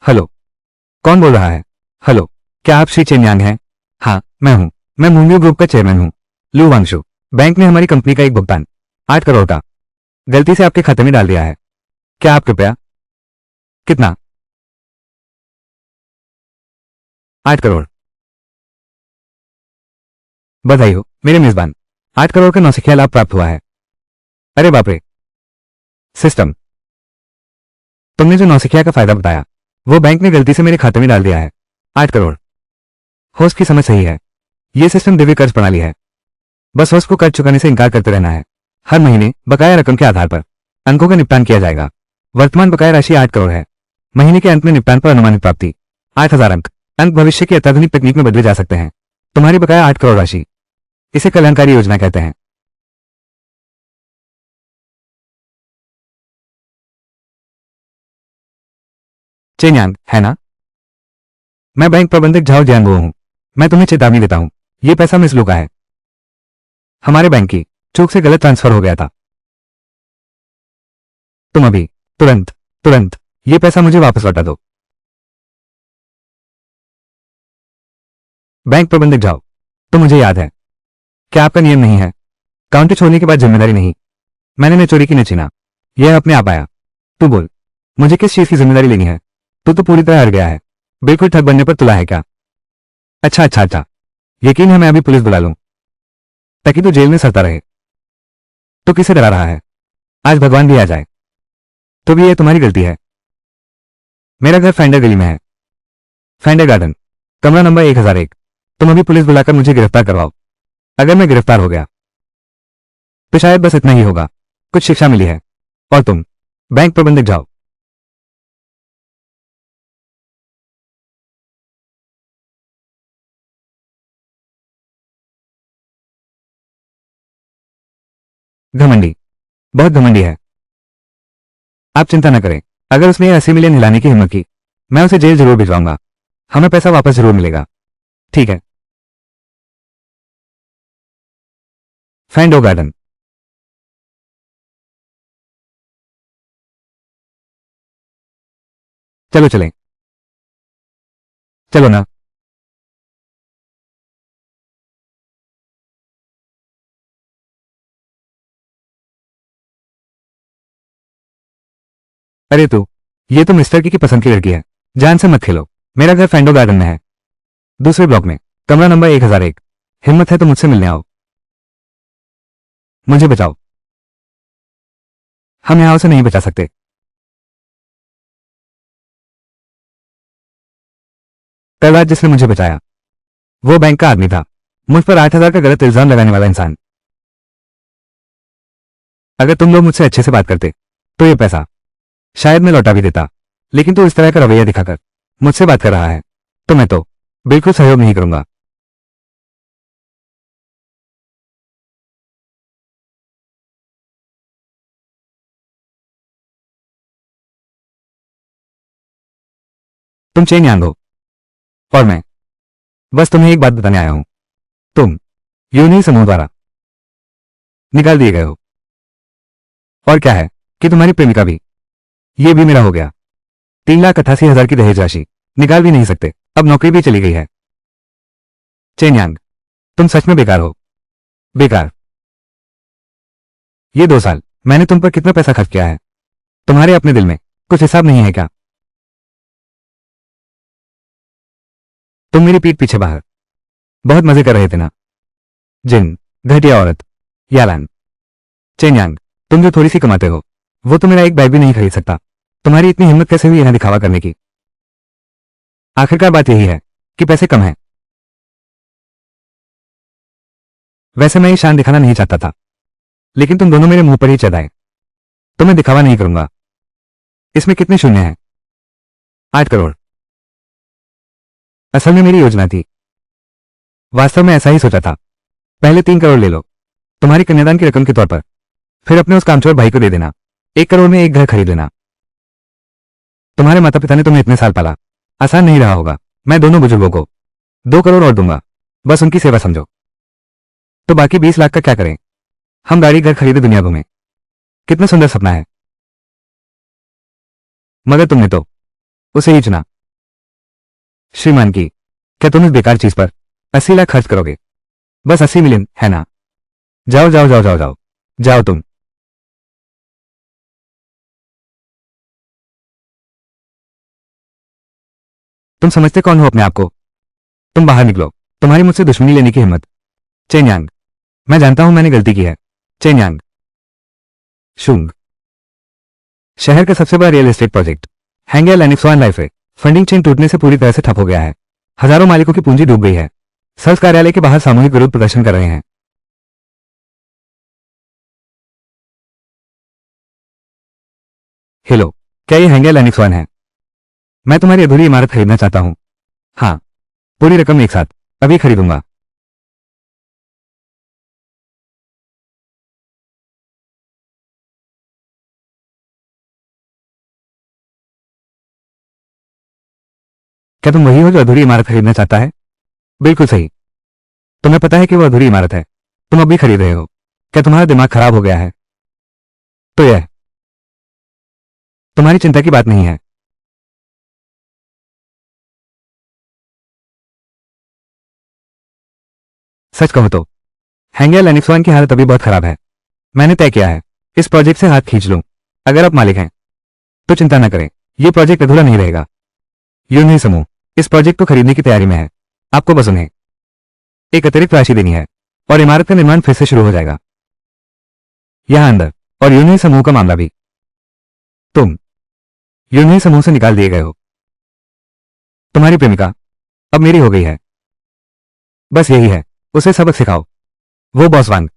Hello. कौन बोल रहा है? हेलो, क्या आप श्री चेन्यांग हैं? हाँ, मैं हूँ। मैं मूंग्यू ग्रुप का चेयरमैन हूँ, लू वांगशु। बैंक ने हमारी कंपनी का एक भुगतान 8 करोड़ का गलती से आपके खाते में डाल दिया है। क्या आप कृपया? कितना? 8 करोड़। बधाई हो मेरे मेजबान, 8 करोड़ का नौसिखिया लाभ प्राप्त हुआ है। अरे बाप रे। सिस्टम, तुमने जो नौसिखिया का फायदा बताया वो बैंक ने गलती से मेरे खाते में डाल दिया है। 8 करोड़। होस्ट की समझ सही है। यह सिस्टम दिव्य कर्ज प्रणाली है। बस होस्ट को कर्ज चुकाने से इनकार करते रहना है। हर महीने बकाया रकम के आधार पर अंकों का निपटान किया जाएगा। वर्तमान बकाया राशि 8 करोड़ है। महीने के अंत में निपटान पर अनुमानित प्राप्ति 8,000 अंक। अंक भविष्य की अत्याधुनिक तकनीक में बदले जा सकते हैं। तुम्हारी बकाया 8 करोड़ राशि, इसे कल्याणकारी योजना कहते हैं। चेन्यांग है ना? मैं बैंक प्रबंधक झाओ जियांगो हूं। मैं तुम्हें चेतावनी देता हूं, यह पैसा मिस लू का है। हमारे बैंक की चूक से गलत ट्रांसफर हो गया था। तुम अभी तुरंत तुरंत ये पैसा मुझे वापस लौटा दो। बैंक प्रबंधक जाओ, तो मुझे याद है। क्या आपका नियम नहीं है? काउंटर छोड़ने के बाद जिम्मेदारी नहीं। मैंने न चोरी की न छीना, यह अपने आप आया। तू बोल, मुझे किस चीज की जिम्मेदारी लेनी है? तू तो पूरी तरह हार गया है। बिल्कुल ठग बनने पर तुला है क्या? अच्छा अच्छा अच्छा, यकीन है मैं अभी पुलिस बुला लूं ताकि तू जेल में सड़ता रहे। तो किसे डरा रहा है? आज भगवान भी आ जाए तो भी यह तुम्हारी गलती है। मेरा घर फैंडर गली में है, फैंडर गार्डन, कमरा नंबर 1001। तुम अभी पुलिस बुलाकर मुझे गिरफ्तार करवाओ। अगर मैं गिरफ्तार हो गया तो शायद बस इतना ही होगा, कुछ शिक्षा मिली है। और तुम बैंक प्रबंधक जाओ। घमंडी, बहुत घमंडी है। आप चिंता न करें, अगर उसने 80 मिलियन हिलाने की हिम्मत की मैं उसे जेल जरूर भिजवाऊंगा। हमें पैसा वापस जरूर मिलेगा। ठीक है। फैंडो गार्डन। चलो चलें। चलो ना। अरे तू, ये तो मिस्टर की पसंद की लड़की है। जान से मत खेलो। मेरा घर फैंडो गार्डन में है, दूसरे ब्लॉक में, कमरा नंबर 1001। हिम्मत है तो मुझसे मिलने आओ। मुझे बचाओ। हम यहां उसे नहीं बचा सकते। कल रात जिसने मुझे बचाया वो बैंक का आदमी था, मुझ पर 8,000 का गलत इल्जाम लगाने वाला इंसान। अगर तुम लोग मुझसे अच्छे से बात करते तो ये पैसा शायद मैं लौटा भी देता, लेकिन तू इस तरह का रवैया दिखाकर मुझसे बात कर रहा है तो मैं तो बिल्कुल सहयोग नहीं करूंगा। तुम चेन यांग हो और मैं बस तुम्हें एक बात बताने आया हूं। तुम यूनी समूह द्वारा निकाल दिए गए हो। और क्या है कि तुम्हारी प्रेमिका भी। ये भी मेरा हो गया। 3,88,000 की दहेज राशि निकाल भी नहीं सकते। अब नौकरी भी चली गई है। चेन यांग, तुम सच में बेकार हो। बेकार। ये 2 साल मैंने तुम पर कितना पैसा खर्च किया है, तुम्हारे अपने दिल में कुछ हिसाब नहीं है क्या? तुम मेरी पीठ पीछे बाहर बहुत मजे कर रहे थे ना? जिन घटिया औरत। यालान। चेन्यांग, तुम जो थोड़ी सी कमाते हो वो तो मेरा एक बैग भी नहीं खरीद सकता। तुम्हारी इतनी हिम्मत कैसे हुई यहां दिखावा करने की? आखिरकार बात यही है कि पैसे कम हैं। वैसे मैं ये शान दिखाना नहीं चाहता था, लेकिन तुम दोनों मेरे मुंह पर ही चढ़ाए तो मैं दिखावा नहीं करूंगा। इसमें कितने शून्य हैं? 8 करोड़। असल में मेरी योजना थी, वास्तव में ऐसा ही सोचा था। पहले 3 करोड़ ले लो तुम्हारी कन्यादान की रकम के तौर पर, फिर अपने उस कामचोर भाई को दे देना। 1 करोड़ में एक घर खरीद लेना। तुम्हारे माता पिता ने तुम्हें इतने साल पाला, आसान नहीं रहा होगा। मैं दोनों बुजुर्गों को 2 करोड़ और दूंगा, बस उनकी सेवा समझो। तो बाकी 20 लाख का क्या करें? हम गाड़ी घर खरीदे दुनिया घूमें। कितना सुंदर सपना है। मगर तुमने तो उसे ही चुना। श्रीमान की, क्या तुम इस बेकार चीज पर 80 लाख खर्च करोगे? बस 80 मिलियन, है ना? जाओ जाओ जाओ जाओ जाओ, जाओ तुम समझते कौन हो अपने आप को? तुम बाहर निकलो। तुम्हारी मुझसे दुश्मनी लेने की हिम्मत। चेन यांग, मैं जानता हूं मैंने गलती की है। चेन यांग। शुंग। शहर का सबसे बड़ा रियल एस्टेट प्रोजेक्ट हैंगे लैनिक्स वन लाइफ है। फंडिंग चेन टूटने से पूरी तरह से ठप हो गया है। हजारों मालिकों की पूंजी डूब गई है। सर्च कार्यालय के बाहर सामूहिक विरोध प्रदर्शन कर रहे हैं। हेलो, क्या ये हैंगे लैनिक्स वन है? मैं तुम्हारी अधूरी इमारत खरीदना चाहता हूं। हाँ, पूरी रकम एक साथ, अभी खरीदूंगा। क्या तुम वही हो जो अधूरी इमारत खरीदना चाहता है? बिल्कुल सही। तुम्हें पता है कि वो अधूरी इमारत है। तुम अभी खरीद रहे हो। क्या तुम्हारा दिमाग खराब हो गया है? तो यह तुम्हारी चिंता की बात नहीं है। सच कहो तो हैंगे लैनिक्स वन की हालत अभी बहुत खराब है। मैंने तय किया है, इस प्रोजेक्ट से हाथ खींच लूं। अगर आप मालिक हैं तो चिंता न करें, यह प्रोजेक्ट अधूरा नहीं रहेगा। यूं नहीं समूह इस प्रोजेक्ट को खरीदने की तैयारी में है। आपको बस उन्हें एक अतिरिक्त राशि देनी है और इमारत का निर्माण फिर से शुरू हो जाएगा। यहां अंदर और यूं नहीं समूह का मामला भी। तुम यूं नहीं समूह से निकाल दिए गए हो। तुम्हारी प्रेमिका अब मेरी हो गई है। बस यही है, उसे सबक सिखाओ। वो बॉस वांग।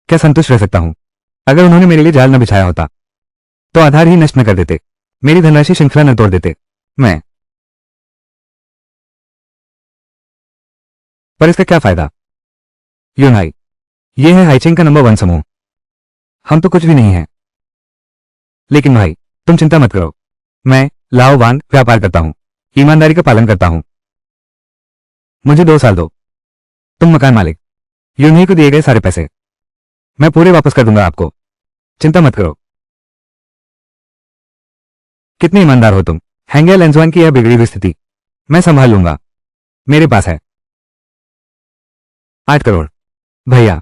क्या संतुष्ट रह सकता हूं? अगर उन्होंने मेरे लिए जाल न बिछाया होता तो आधार ही नष्ट न कर देते, मेरी धनराशि श्रृंखला न तोड़ देते। मैं पर इसका क्या फायदा? यूनाई, ये है हाइचिंग का नंबर 1 समूह। हम तो कुछ भी नहीं है। लेकिन भाई, तुम चिंता मत करो। मैं लाओ वांग व्यापार करता हूं, ईमानदारी का पालन करता हूं। मुझे 2 साल दो। तुम मकान मालिक, यूनाई को दिए गए सारे पैसे मैं पूरे वापस कर दूंगा आपको। चिंता मत करो। कितने ईमानदार हो तुम। हैंगे लेंजवान की यह बिगड़ी हुई स्थिति मैं संभाल लूंगा। मेरे पास है 8 करोड़। भैया,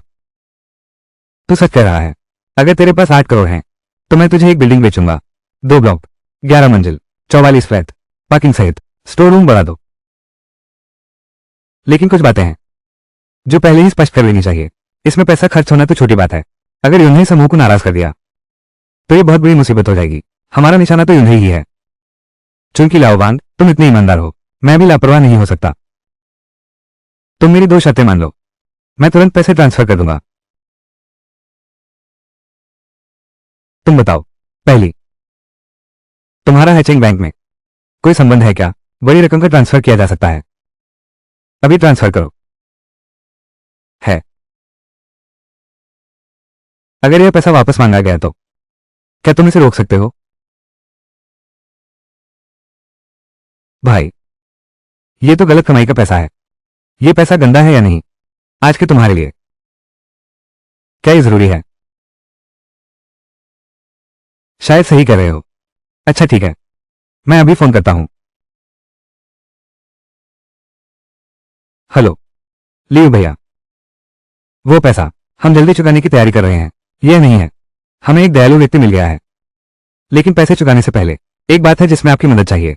तू सच कह रहा है? अगर तेरे पास 8 करोड़ हैं तो मैं तुझे एक बिल्डिंग बेचूंगा। 2 ब्लॉक, 11 मंजिल, 44 फ्लैट, पार्किंग सहित स्टोर रूम बढ़ा दो। लेकिन कुछ बातें हैं जो पहले ही स्पष्ट कर लेनी चाहिए। इसमें पैसा खर्च होना तो छोटी बात है, अगर यूं ही समूह को नाराज कर दिया तो ये बहुत बड़ी मुसीबत हो जाएगी। हमारा निशाना तो यूं ही है। चूंकि लाओवांग तुम इतने ईमानदार हो, मैं भी लापरवाह नहीं हो सकता। तुम मेरी 2 शर्तें मान लो, मैं तुरंत पैसे ट्रांसफर कर दूंगा। तुम बताओ। पहली, तुम्हारा हैचिंग बैंक में कोई संबंध है क्या? बड़ी रकम का ट्रांसफर किया जा सकता है। अभी ट्रांसफर करो। है। अगर यह पैसा वापस मांगा गया तो क्या तुम इसे रोक सकते हो? भाई, ये तो गलत कमाई का पैसा है। ये पैसा गंदा है या नहीं आज के तुम्हारे लिए? क्या ये जरूरी है? शायद सही कह रहे हो। अच्छा ठीक है, मैं अभी फोन करता हूं। हेलो, लियो भैया। वो पैसा हम जल्दी चुकाने की तैयारी कर रहे हैं। यह नहीं है, हमें एक दयालु व्यक्ति मिल गया है। लेकिन पैसे चुकाने से पहले एक बात है जिसमें आपकी मदद चाहिए।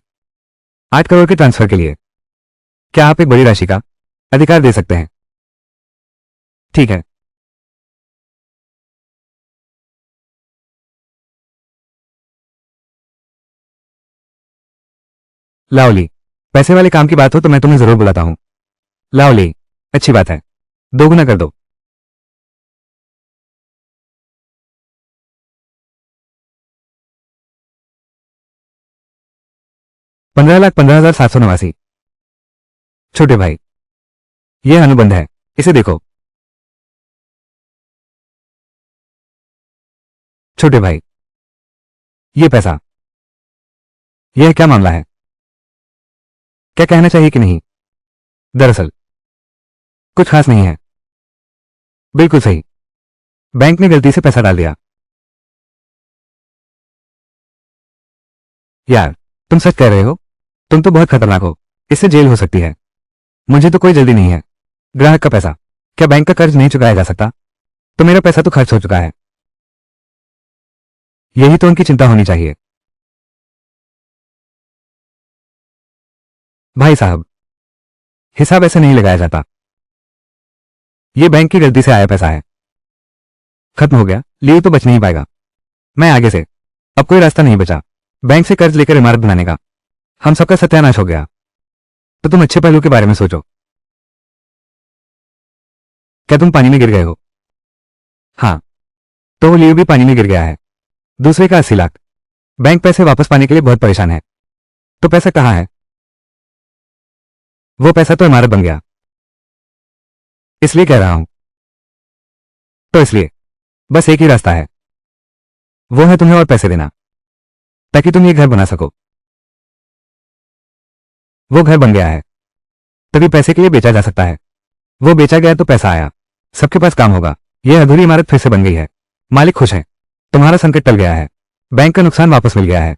8 करोड़ के ट्रांसफर के लिए क्या आप एक बड़ी राशि का अधिकार दे सकते हैं? ठीक है। लाओली, पैसे वाले काम की बात हो तो मैं तुम्हें जरूर बुलाता हूं। लाओली, अच्छी बात है, 2 गुना कर दो। 15,15,789। छोटे भाई, यह अनुबंध है, इसे देखो। छोटे भाई, यह पैसा, यह क्या मामला है? क्या कहना चाहिए कि नहीं? दरअसल कुछ खास नहीं है। बिल्कुल सही, बैंक ने गलती से पैसा डाल दिया। यार, तुम सच कह रहे हो? तुम तो बहुत खतरनाक हो। इससे जेल हो सकती है। मुझे तो कोई जल्दी नहीं है। ग्राहक का पैसा, क्या बैंक का कर्ज नहीं चुकाया जा सकता? तो मेरा पैसा तो खर्च हो चुका है। यही तो उनकी चिंता होनी चाहिए। भाई साहब, हिसाब ऐसे नहीं लगाया जाता। ये बैंक की गलती से आया पैसा है। खत्म हो गया, लीव तो बच नहीं पाएगा। मैं आगे से अब कोई रास्ता नहीं बचा बैंक से कर्ज लेकर इमारत बनाने का। हम सबका सत्यानाश हो गया। तो तुम अच्छे पहलू के बारे में सोचो। क्या तुम पानी में गिर गए हो? हाँ, तो वो लीव भी पानी में गिर गया है। दूसरे का 80 लाख। बैंक पैसे वापस पाने के लिए बहुत परेशान है। तो पैसा कहाँ है? वो पैसा तो इमारत बन गया। इसलिए कह रहा हूं। तो इसलिए बस एक ही रास्ता है। वो है तुम्हें और पैसे देना, ताकि तुम ये घर बना सको। वो घर बन गया है, तभी पैसे के लिए बेचा जा सकता है। वो बेचा गया तो पैसा आया, सबके पास काम होगा। यह अधूरी इमारत फिर से बन गई है। मालिक खुश है। तुम्हारा संकट टल गया है। बैंक का नुकसान वापस मिल गया है।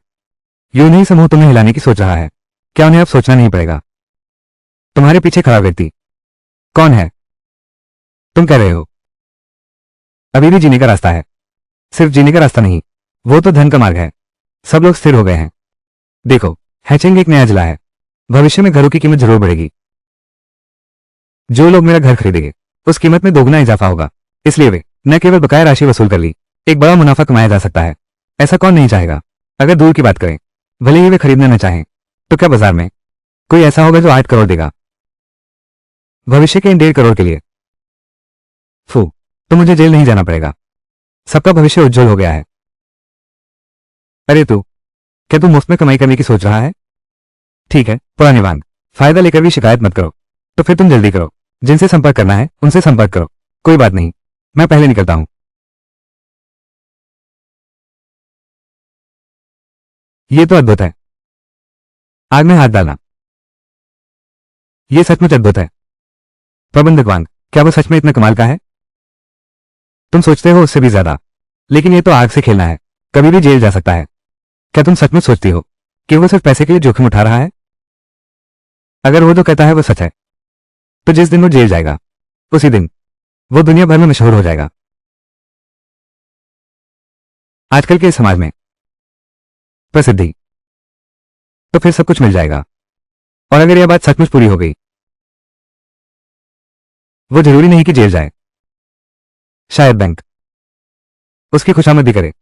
यूं नहीं समूह तुम्हें हिलाने की सोच रहा है। क्या उन्हें अब सोचना नहीं पड़ेगा? तुम्हारे पीछे खड़ा व्यक्ति कौन है? तुम कह रहे हो अभी भी जीने का रास्ता है। सिर्फ जीने का रास्ता नहीं, वो तो धन का मार्ग है। सब लोग स्थिर हो गए हैं। देखो, हैचिंग एक नया जिला है। भविष्य में घरों की कीमत जरूर बढ़ेगी। जो लोग मेरा घर खरीदेंगे उस कीमत में दोगुना इजाफा होगा। इसलिए वे न केवल बकाया राशि वसूल कर ली, एक बड़ा मुनाफा कमाया जा सकता है। ऐसा कौन नहीं चाहेगा? अगर दूर की बात करें, भले ही वे खरीदना न चाहें, तो क्या बाजार में कोई ऐसा होगा जो 8 करोड़ देगा भविष्य के इन 1.5 करोड़ के लिए? फू, तो मुझे जेल नहीं जाना पड़ेगा। सबका भविष्य उज्जवल हो गया है। अरे तू, क्या तू मुफ्त में कमाई करने की सोच रहा है? ठीक है, पुराने वांग, फायदा लेकर भी शिकायत मत करो। तो फिर तुम जल्दी करो। जिनसे संपर्क करना है उनसे संपर्क करो। कोई बात नहीं, मैं पहले निकलता हूं। ये तो अद्भुत है। आग में हाथ डालना, ये सचमुच अद्भुत है। प्रबंधक वांग, क्या वो सच में इतना कमाल का है? तुम सोचते हो उससे भी ज्यादा। लेकिन ये तो आग से खेलना है, कभी भी जेल जा सकता है। क्या तुम सचमुच सोचती हो कि वो सिर्फ पैसे के लिए जोखिम उठा रहा है? अगर वो जो कहता है वो सच है, तो जिस दिन वो जेल जाएगा उसी दिन वो दुनिया भर में मशहूर हो जाएगा। आजकल के इस समाज में प्रसिद्धि, तो फिर सब कुछ मिल जाएगा। और अगर यह बात सचमुच पूरी हो गई, वो जरूरी नहीं कि जेल जाए। शायद बैंक उसकी खुशामदी करे।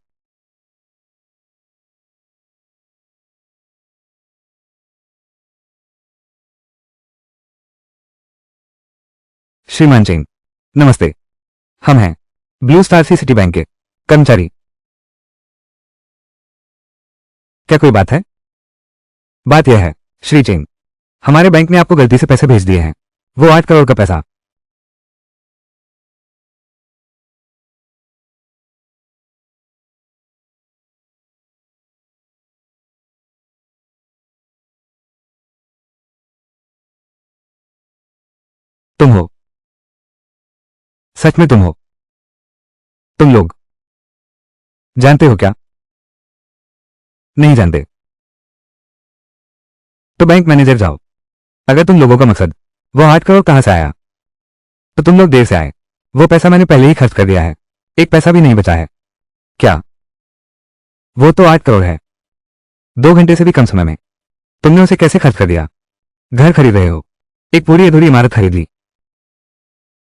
श्रीमान चेन, नमस्ते। हम हैं blue star c city bank के कर्मचारी। क्या कोई बात है? बात यह है श्री चेन, हमारे बैंक ने आपको गलती से पैसे भेज दिए हैं। वो 8 करोड़ का पैसा। तुम हो, सच में तुम हो। तुम लोग जानते हो क्या? नहीं जानते? तो बैंक मैनेजर जाओ। अगर तुम लोगों का मकसद वो 8 करोड़ कहां से आया, तो तुम लोग देर से आए। वो पैसा मैंने पहले ही खर्च कर दिया है। एक पैसा भी नहीं बचा है। क्या? वो तो 8 करोड़ है। 2 घंटे से भी कम समय में तुमने उसे कैसे खर्च कर दिया? घर खरीद रहे हो, एक पूरी अधूरी इमारत खरीद ली।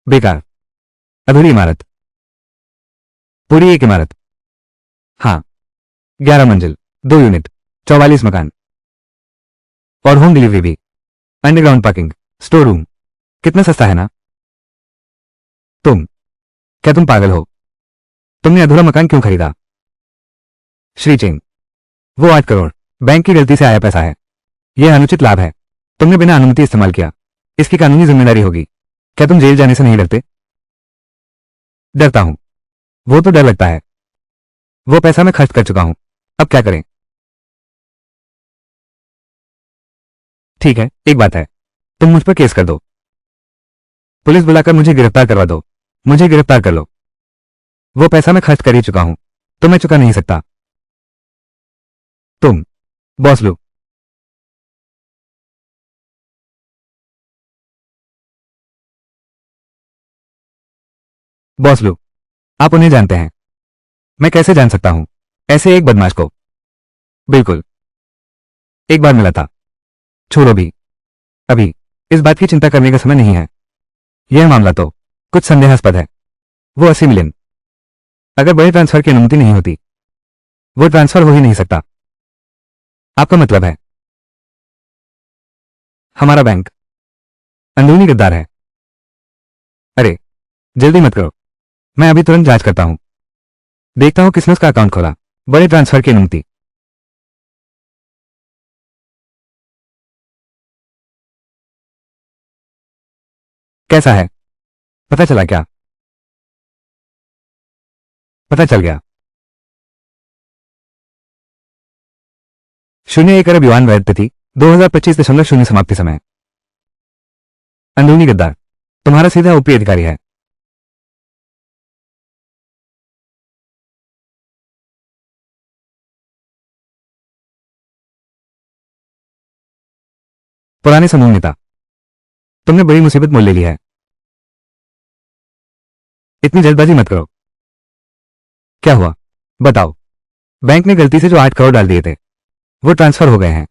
बेकार। अधूरी इमारत, पूरी एक इमारत। हाँ, 11 मंजिल, 2 यूनिट, 44 मकान, और होम डिलीवरी भी, अंडरग्राउंड पार्किंग, स्टोर रूम। कितना सस्ता है ना? तुम, क्या तुम पागल हो? तुमने अधूरा मकान क्यों खरीदा? श्री चेन, वो 8 करोड़ बैंक की गलती से आया पैसा है। यह अनुचित लाभ है। तुमने बिना अनुमति इस्तेमाल किया। इसकी कानूनी जिम्मेदारी होगी। क्या तुम जेल जाने से नहीं डरते? डरता हूं। वो तो डर लगता है। वो पैसा मैं खर्च कर चुका हूं। अब क्या करें? ठीक है, एक बात है, तुम मुझ पर केस कर दो। पुलिस बुलाकर मुझे गिरफ्तार करवा दो। मुझे गिरफ्तार कर लो। वो पैसा मैं खर्च कर ही चुका हूं, तो मैं चुका नहीं सकता। तुम बॉस लो। बॉस लो, आप उन्हें जानते हैं। मैं कैसे जान सकता हूं ऐसे एक बदमाश को? बिल्कुल, एक बार मिला था। छोड़ो भी, अभी इस बात की चिंता करने का समय नहीं है। यह मामला तो कुछ संदेहास्पद है। वो 80 मिलियन, अगर बड़े ट्रांसफर की अनुमति नहीं होती वो ट्रांसफर हो ही नहीं सकता। आपका मतलब है हमारा बैंक अंदरूनी गद्दार है? अरे, जल्दी मत करो, मैं अभी तुरंत जांच करता हूं। देखता हूं किसने उसका अकाउंट खोला। बड़े ट्रांसफर की अनुमति। कैसा है, पता चला क्या? पता चल गया। 01 अरब युआन वैध तिथि 2025.0 समाप्ति समय। अंदरूनी गद्दार तुम्हारा सीधा ऊपरी अधिकारी है। पुराने समूह नेता, तुमने बड़ी मुसीबत मोल ले ली है। इतनी जल्दबाजी मत करो। क्या हुआ, बताओ। बैंक ने गलती से जो 8 करोड़ डाल दिए थे वो ट्रांसफर हो गए हैं।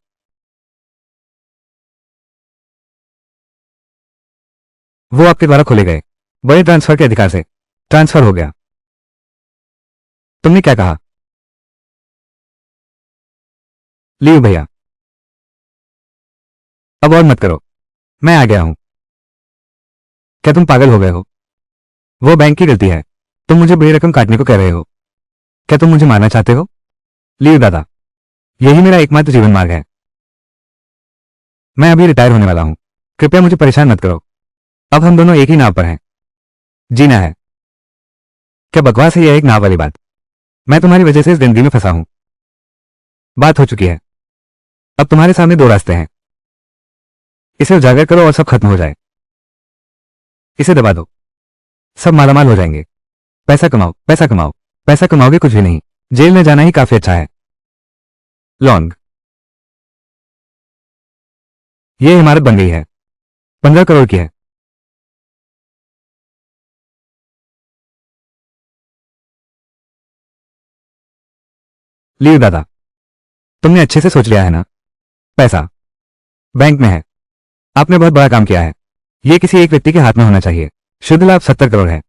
वो आपके द्वारा खोले गए बड़े ट्रांसफर के अधिकार से ट्रांसफर हो गया। तुमने क्या कहा? लियो भैया, अब और मत करो, मैं आ गया हूं। क्या तुम पागल हो गए हो? वो बैंक की गलती है। तुम मुझे बड़ी रकम काटने को कह रहे हो। क्या तुम मुझे मारना चाहते हो? लियो दादा, यही मेरा एकमात्र जीवन मार्ग है। मैं अभी रिटायर होने वाला हूं। कृपया मुझे परेशान मत करो। अब हम दोनों एक ही नाव पर हैं। जीना है। क्या बकवास है यह एक नाव वाली बात? मैं तुम्हारी वजह से इस जिंदगी में फंसा हूं। बात हो चुकी है। अब तुम्हारे सामने दो रास्ते हैं। इसे उजागर करो और सब खत्म हो जाए। इसे दबा दो, सब मालामाल हो जाएंगे। पैसा कमाओ, पैसा कमाओ। पैसा कमाओगे कुछ भी नहीं, जेल में जाना ही काफी अच्छा है। लॉन्ग, ये इमारत बन गई है, 15 करोड़ की है। लियो दादा, तुमने अच्छे से सोच लिया है ना? पैसा बैंक में है। आपने बहुत बड़ा काम किया है। यह किसी एक व्यक्ति के हाथ में होना चाहिए। शुद्ध लाभ 70 करोड़ है।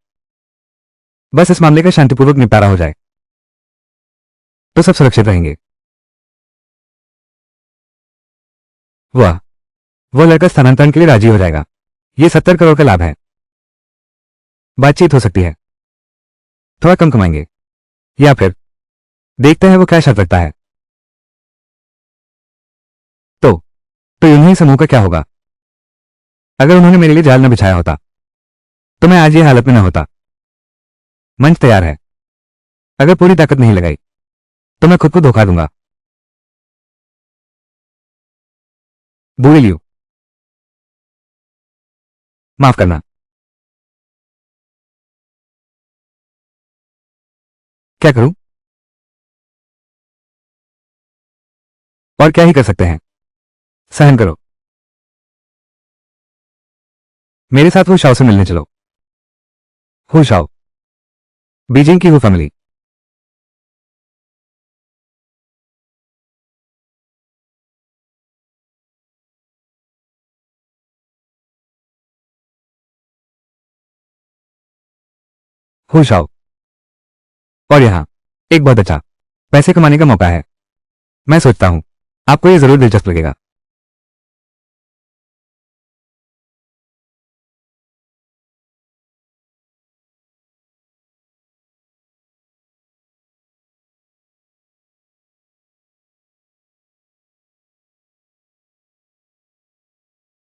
बस इस मामले का शांतिपूर्वक निपटारा हो जाए तो सब सुरक्षित रहेंगे। वाह, वो लड़का स्थानांतरण के लिए राजी हो जाएगा। ये 70 करोड़ का लाभ है। बातचीत हो सकती है। थोड़ा कम कमाएंगे, या फिर देखते हैं वो क्या शर्त रखता है। तो तो यूं ही समूह का क्या होगा? अगर उन्होंने मेरे लिए जाल न बिछाया होता तो मैं आज ये हालत में न होता। मंच तैयार है। अगर पूरी ताकत नहीं लगाई तो मैं खुद को धोखा दूंगा। बूढ़े लियो, माफ करना। क्या करूं? और क्या ही कर सकते हैं, सहन करो। मेरे साथ वो शाओ से मिलने चलो। हो शाओ, बीजिंग की वो फैमिली। हो शाओ, और यहां एक बहुत अच्छा पैसे कमाने का मौका है। मैं सोचता हूं आपको ये जरूर दिलचस्प लगेगा।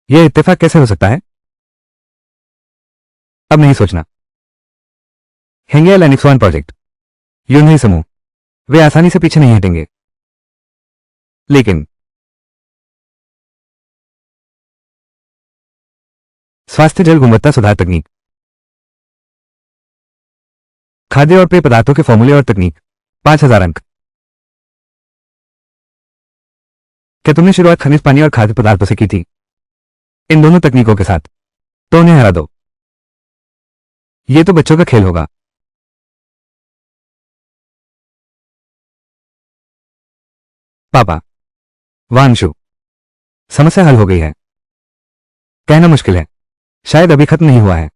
यह इत्तेफाक कैसे हो सकता है? अब नहीं सोचना। हेंगे एलेनिक्स वन प्रोजेक्ट, यूं ही समूह, वे आसानी से पीछे नहीं हटेंगे। लेकिन स्वास्थ्य जल गुणवत्ता सुधार तकनीक, खाद्य और पेय पदार्थों के फॉर्मूले और तकनीक, 5000 अंक। क्या तुमने शुरुआत खनिज पानी और खाद्य पदार्थों से की थी? इन दोनों तकनीकों के साथ तो उन्हें हरा दो। ये तो बच्चों का खेल होगा। पापा, वांशु, समस्या हल हो गई है। कहना मुश्किल है, शायद अभी खत्म नहीं हुआ है।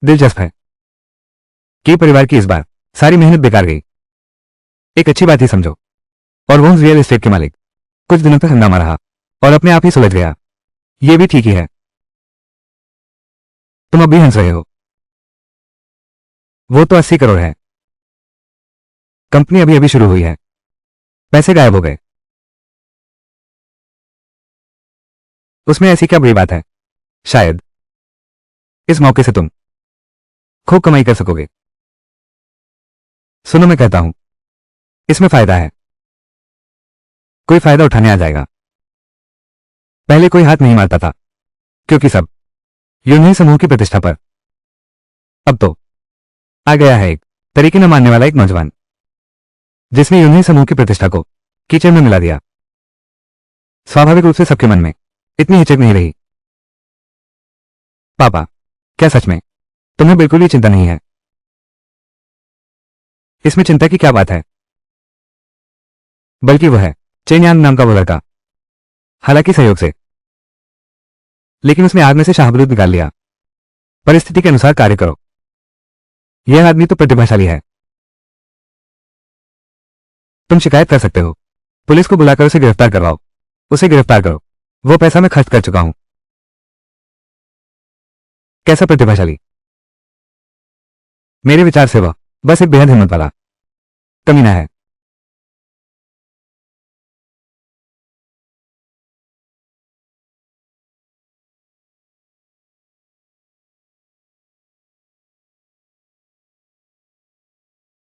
दिलचस्प है कि परिवार की इस बार सारी मेहनत बेकार गई। एक अच्छी बात ही समझो, और वो रियल एस्टेट के मालिक कुछ दिनों तक हंगामा रहा और अपने आप ही सुलझ गया। ये भी ठीक ही है। तुम अब भी हंस रहे हो। वो तो 80 करोड़ है। कंपनी अभी अभी शुरू हुई है, पैसे गायब हो गए। उसमें ऐसी क्या बड़ी बात है? शायद इस मौके से तुम खूब कमाई कर सकोगे। सुनो, मैं कहता हूं, इसमें फायदा है। कोई फायदा उठाने आ जाएगा। पहले कोई हाथ नहीं मारता था, क्योंकि सब यूनियन समूह की प्रतिष्ठा पर। अब तो आ गया है एक तरीके न मानने वाला एक नौजवान, जिसने यूनियन समूह की प्रतिष्ठा को कीचड़ में मिला दिया। स्वाभाविक रूप से सबके मन में इतनी हिचक नहीं रही। पापा, क्या सच में तुम्हें बिल्कुल भी चिंता नहीं है? इसमें चिंता की क्या बात है? बल्कि वो है चेन्यान नाम का वो लड़का, हालांकि सहयोग से, लेकिन उसने आग में से शाहबलूत निकाल लिया। परिस्थिति के अनुसार कार्य करो। यह आदमी तो प्रतिभाशाली है। तुम शिकायत कर सकते हो, पुलिस को बुलाकर उसे गिरफ्तार करवाओ। उसे गिरफ्तार करो। वो पैसा मैं खर्च कर चुका हूं। कैसा प्रतिभाशाली? मेरे विचार से वह बस एक बेहद हिम्मत वाला कमीना है।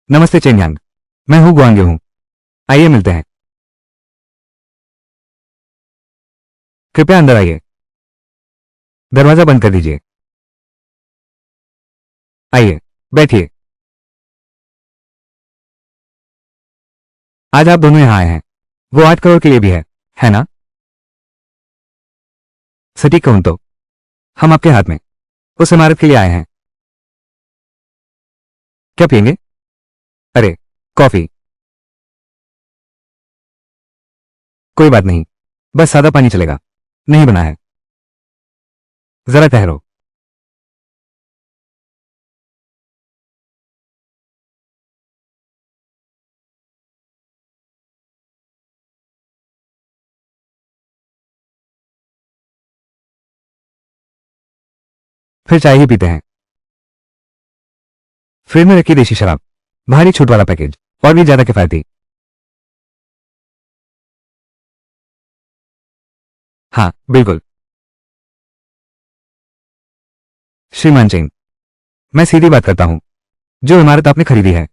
नमस्ते चेन्यांग, मैं हूं गुआंगे हूं। आइए मिलते हैं। कृपया अंदर आइए। दरवाजा बंद कर दीजिए। आइए, बैठिए। आज आप दोनों यहां आए हैं, वो 8 करोड़ के लिए भी है ना? सटीक कहूं तो हम आपके हाथ में उस इमारत के लिए आए हैं। क्या पिएंगे? अरे, कॉफी। कोई बात नहीं, बस सादा पानी चलेगा। नहीं बना है। जरा ठहरो। फिर चाय ही पीते हैं। फ्रिज में रखी देशी शराब, भारी छूट वाला पैकेज, और भी ज्यादा किफायती। हाँ, बिल्कुल। श्रीमान चेंग, मैं सीधी बात करता हूं। जो इमारत आपने खरीदी है,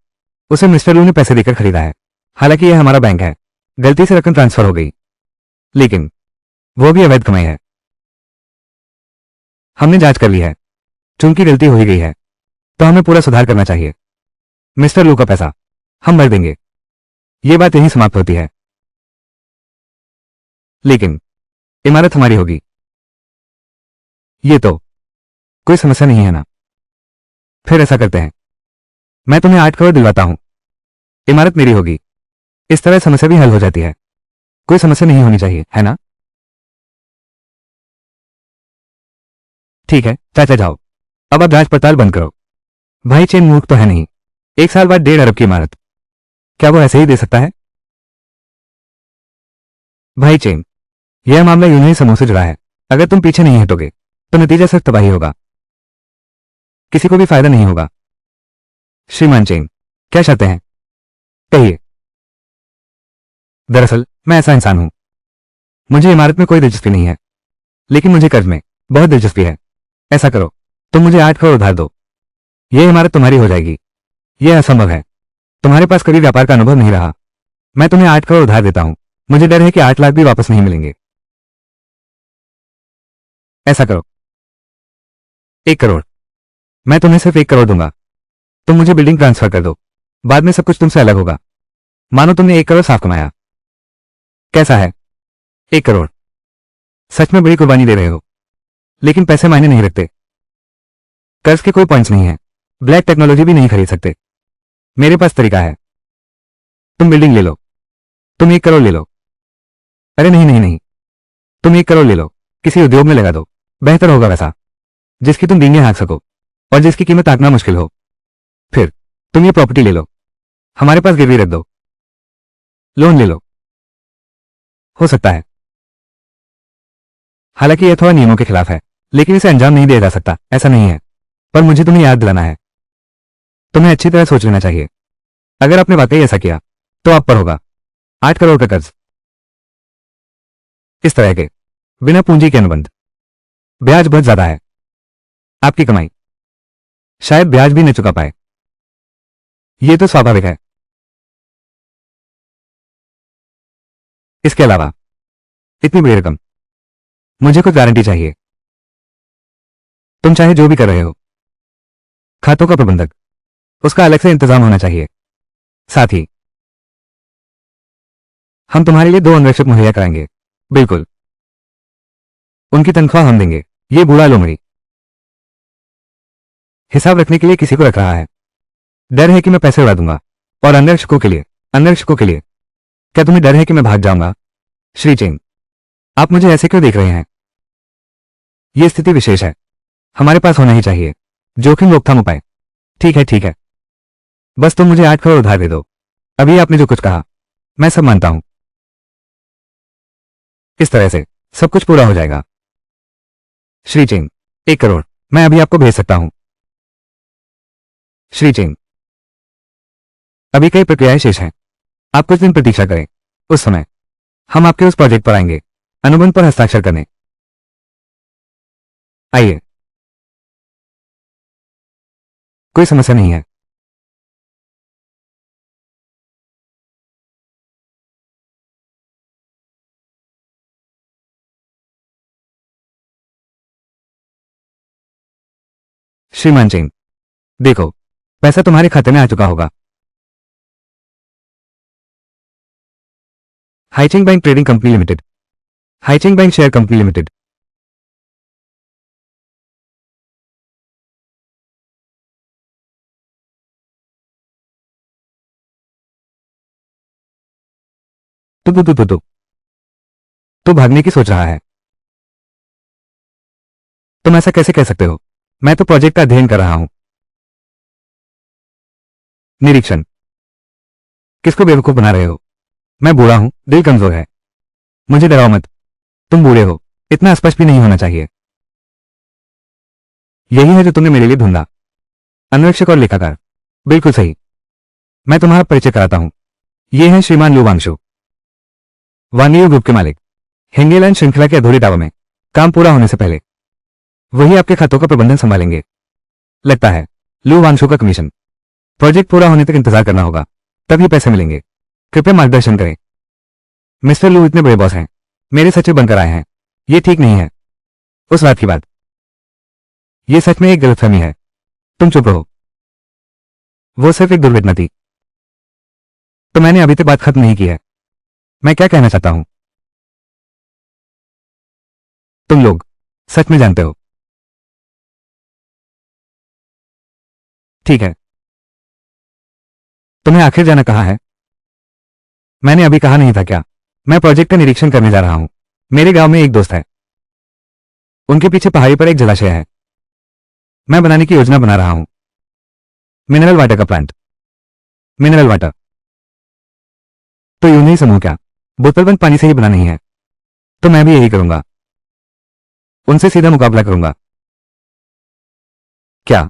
उसे मिस्टर लू ने पैसे देकर खरीदा है। हालांकि यह हमारा बैंक है, गलती से रकम ट्रांसफर हो गई, लेकिन वो भी अवैध कमाई है। हमने जांच कर ली है। चूंकि गलती हो ही गई है, तो हमें पूरा सुधार करना चाहिए। मिस्टर लू का पैसा हम भर देंगे। ये बात यहीं समाप्त होती है। लेकिन इमारत हमारी होगी। ये तो कोई समस्या नहीं है ना? फिर ऐसा करते हैं, मैं तुम्हें 8 करोड़ दिलवाता हूं। इमारत मेरी होगी। इस तरह समस्या भी हल हो जाती है। कोई समस्या नहीं होनी चाहिए, है ना? ठीक है, चाचा जाओ। अब आप जांच पड़ताल बंद करो। भाई चेन मूर्ख तो है नहीं। 1 साल बाद 1.5 अरब की इमारत, क्या वो ऐसे ही दे सकता है? भाई चेन, यह मामला यूं ही समूह से जुड़ा है। अगर तुम पीछे नहीं हटोगे, तो नतीजा सिर्फ तबाही होगा। किसी को भी फायदा नहीं होगा। श्रीमान चेन, क्या शर्तें हैं? कहिए। दरअसल मैं ऐसा इंसान हूं, मुझे इमारत में कोई दिलचस्पी नहीं है, लेकिन मुझे कर्ज में बहुत दिलचस्पी है। ऐसा करो, तुम मुझे 8 करोड़ उधार दो। यह इमारत तुम्हारी हो जाएगी। यह असंभव है। तुम्हारे पास कभी व्यापार का अनुभव नहीं रहा। मैं तुम्हें 8 करोड़ उधार देता हूं। मुझे डर है कि 8 लाख भी वापस नहीं मिलेंगे। ऐसा करो, 1 करोड़। मैं तुम्हें सिर्फ 1 करोड़ दूंगा। तुम मुझे बिल्डिंग ट्रांसफर कर दो। बाद में सब कुछ तुमसे अलग होगा। मानो तुमने 1 करोड़ साफ कमाया। कैसा है? 1 करोड़। सच में बड़ी कुर्बानी दे रहे हो, लेकिन पैसे मायने नहीं रखते। कर्ज के कोई पॉइंट्स नहीं है, ब्लैक टेक्नोलॉजी भी नहीं खरीद सकते। मेरे पास तरीका है। तुम बिल्डिंग ले लो, तुम 1 करोड़ ले लो। अरे नहीं नहीं नहीं, तुम 1 करोड़ ले लो, किसी उद्योग में लगा दो, बेहतर होगा वैसा, जिसकी तुम डींगे हाँक सको और जिसकी कीमत आंकना मुश्किल हो। फिर तुम ये प्रॉपर्टी ले लो, हमारे पास गिरवी रख दो, लोन ले लो। हो सकता है, हालांकि यह थोड़ा नियमों के खिलाफ है, लेकिन इसे अंजाम नहीं दिया जा सकता, ऐसा नहीं है। पर मुझे तुम्हें याद दिलाना है, तुम्हें अच्छी तरह सोच लेना चाहिए। अगर आपने वाकई ऐसा किया तो आप पर होगा 8 करोड़ का कर्ज। इस तरह के बिना पूंजी के अनुबंध, ब्याज बहुत ज्यादा है। आपकी कमाई शायद ब्याज भी न चुका पाए। यह तो स्वाभाविक है। इसके अलावा इतनी बड़ी रकम, मुझे कुछ गारंटी चाहिए। तुम चाहे जो भी कर रहे हो, खातों का प्रबंधक, उसका अलग से इंतजाम होना चाहिए। साथ ही हम तुम्हारे लिए 2 अंगरक्षक मुहैया कराएंगे। बिल्कुल, उनकी तनख्वाह हम देंगे। ये बूढ़ा लोमड़ी हिसाब रखने के लिए किसी को रख रहा है। डर है कि मैं पैसे उड़ा दूंगा। और अंगरक्षकों के लिए क्या तुम्हें डर है कि मैं भाग जाऊंगा? श्री चेन, आप मुझे ऐसे क्यों देख रहे हैं? यह स्थिति विशेष है, हमारे पास होना ही चाहिए जोखिम रोकथाम उपाय। ठीक है ठीक है, बस तुम मुझे 8 करोड़ उधार दे दो। अभी आपने जो कुछ कहा मैं सब मानता हूं। इस तरह से सब कुछ पूरा हो जाएगा। श्री चेन, 1 करोड़ मैं अभी आपको भेज सकता हूं। श्री चेन, अभी कई प्रक्रियाएं शेष हैं, आप कुछ दिन प्रतीक्षा करें। उस समय हम आपके उस प्रोजेक्ट पर आएंगे, अनुबंध पर हस्ताक्षर करने। आइए, कोई समस्या नहीं है। श्रीमान चेन, देखो, पैसा तुम्हारे खाते में आ चुका होगा। हाईचिंग बैंक ट्रेडिंग कंपनी लिमिटेड, हाईचिंग बैंक शेयर कंपनी लिमिटेड। तो भागने की सोच रहा है। तुम ऐसा कैसे कह सकते हो? मैं तो प्रोजेक्ट का अध्ययन कर रहा हूं। निरीक्षण? किसको बेवकूफ बना रहे हो? मैं बूढ़ा हूं, दिल कमजोर है। मुझे डराओ मत, तुम बूढ़े हो, इतना स्पष्ट भी नहीं होना चाहिए। यही है जो तुमने मेरे लिए ढूंढा, अन्वेषक और लेखाकार। बिल्कुल सही। मैं तुम्हारा परिचय कराता हूं, ये हैं श्रीमान लू वांगशु, वांगियो ग्रुप के मालिक। हेंगेलैंड श्रृंखला के अधूरे दावों में काम पूरा होने से पहले वही आपके खातों का प्रबंधन संभालेंगे। लगता है लू वांगशु का कमीशन, प्रोजेक्ट पूरा होने तक इंतजार करना होगा, तभी पैसे मिलेंगे। कृपया मार्गदर्शन करें। मिस्टर लू इतने बड़े बॉस हैं, मेरे सचिव बनकर आए हैं, ये ठीक नहीं है। उस रात की बात, ये सच में एक गलतफहमी है। तुम चुप रहो, वो सिर्फ एक दुर्घटना थी। तो मैंने अभी तक बात खत्म नहीं की है। मैं क्या कहना चाहता हूं, तुम लोग सच में जानते हो। ठीक है, तुम्हें आखिर जाना कहाँ है? मैंने अभी कहा नहीं था क्या? मैं प्रोजेक्ट का निरीक्षण करने जा रहा हूं। मेरे गांव में एक दोस्त है, उनके पीछे पहाड़ी पर एक जलाशय है, मैं बनाने की योजना बना रहा हूं। मिनरल वाटर का प्लांट। मिनरल वाटर तो यूं नहीं समूह क्या, बोतलबंद पानी से ही बना नहीं है। तो मैं भी यही करूंगा, उनसे सीधा मुकाबला करूंगा। क्या?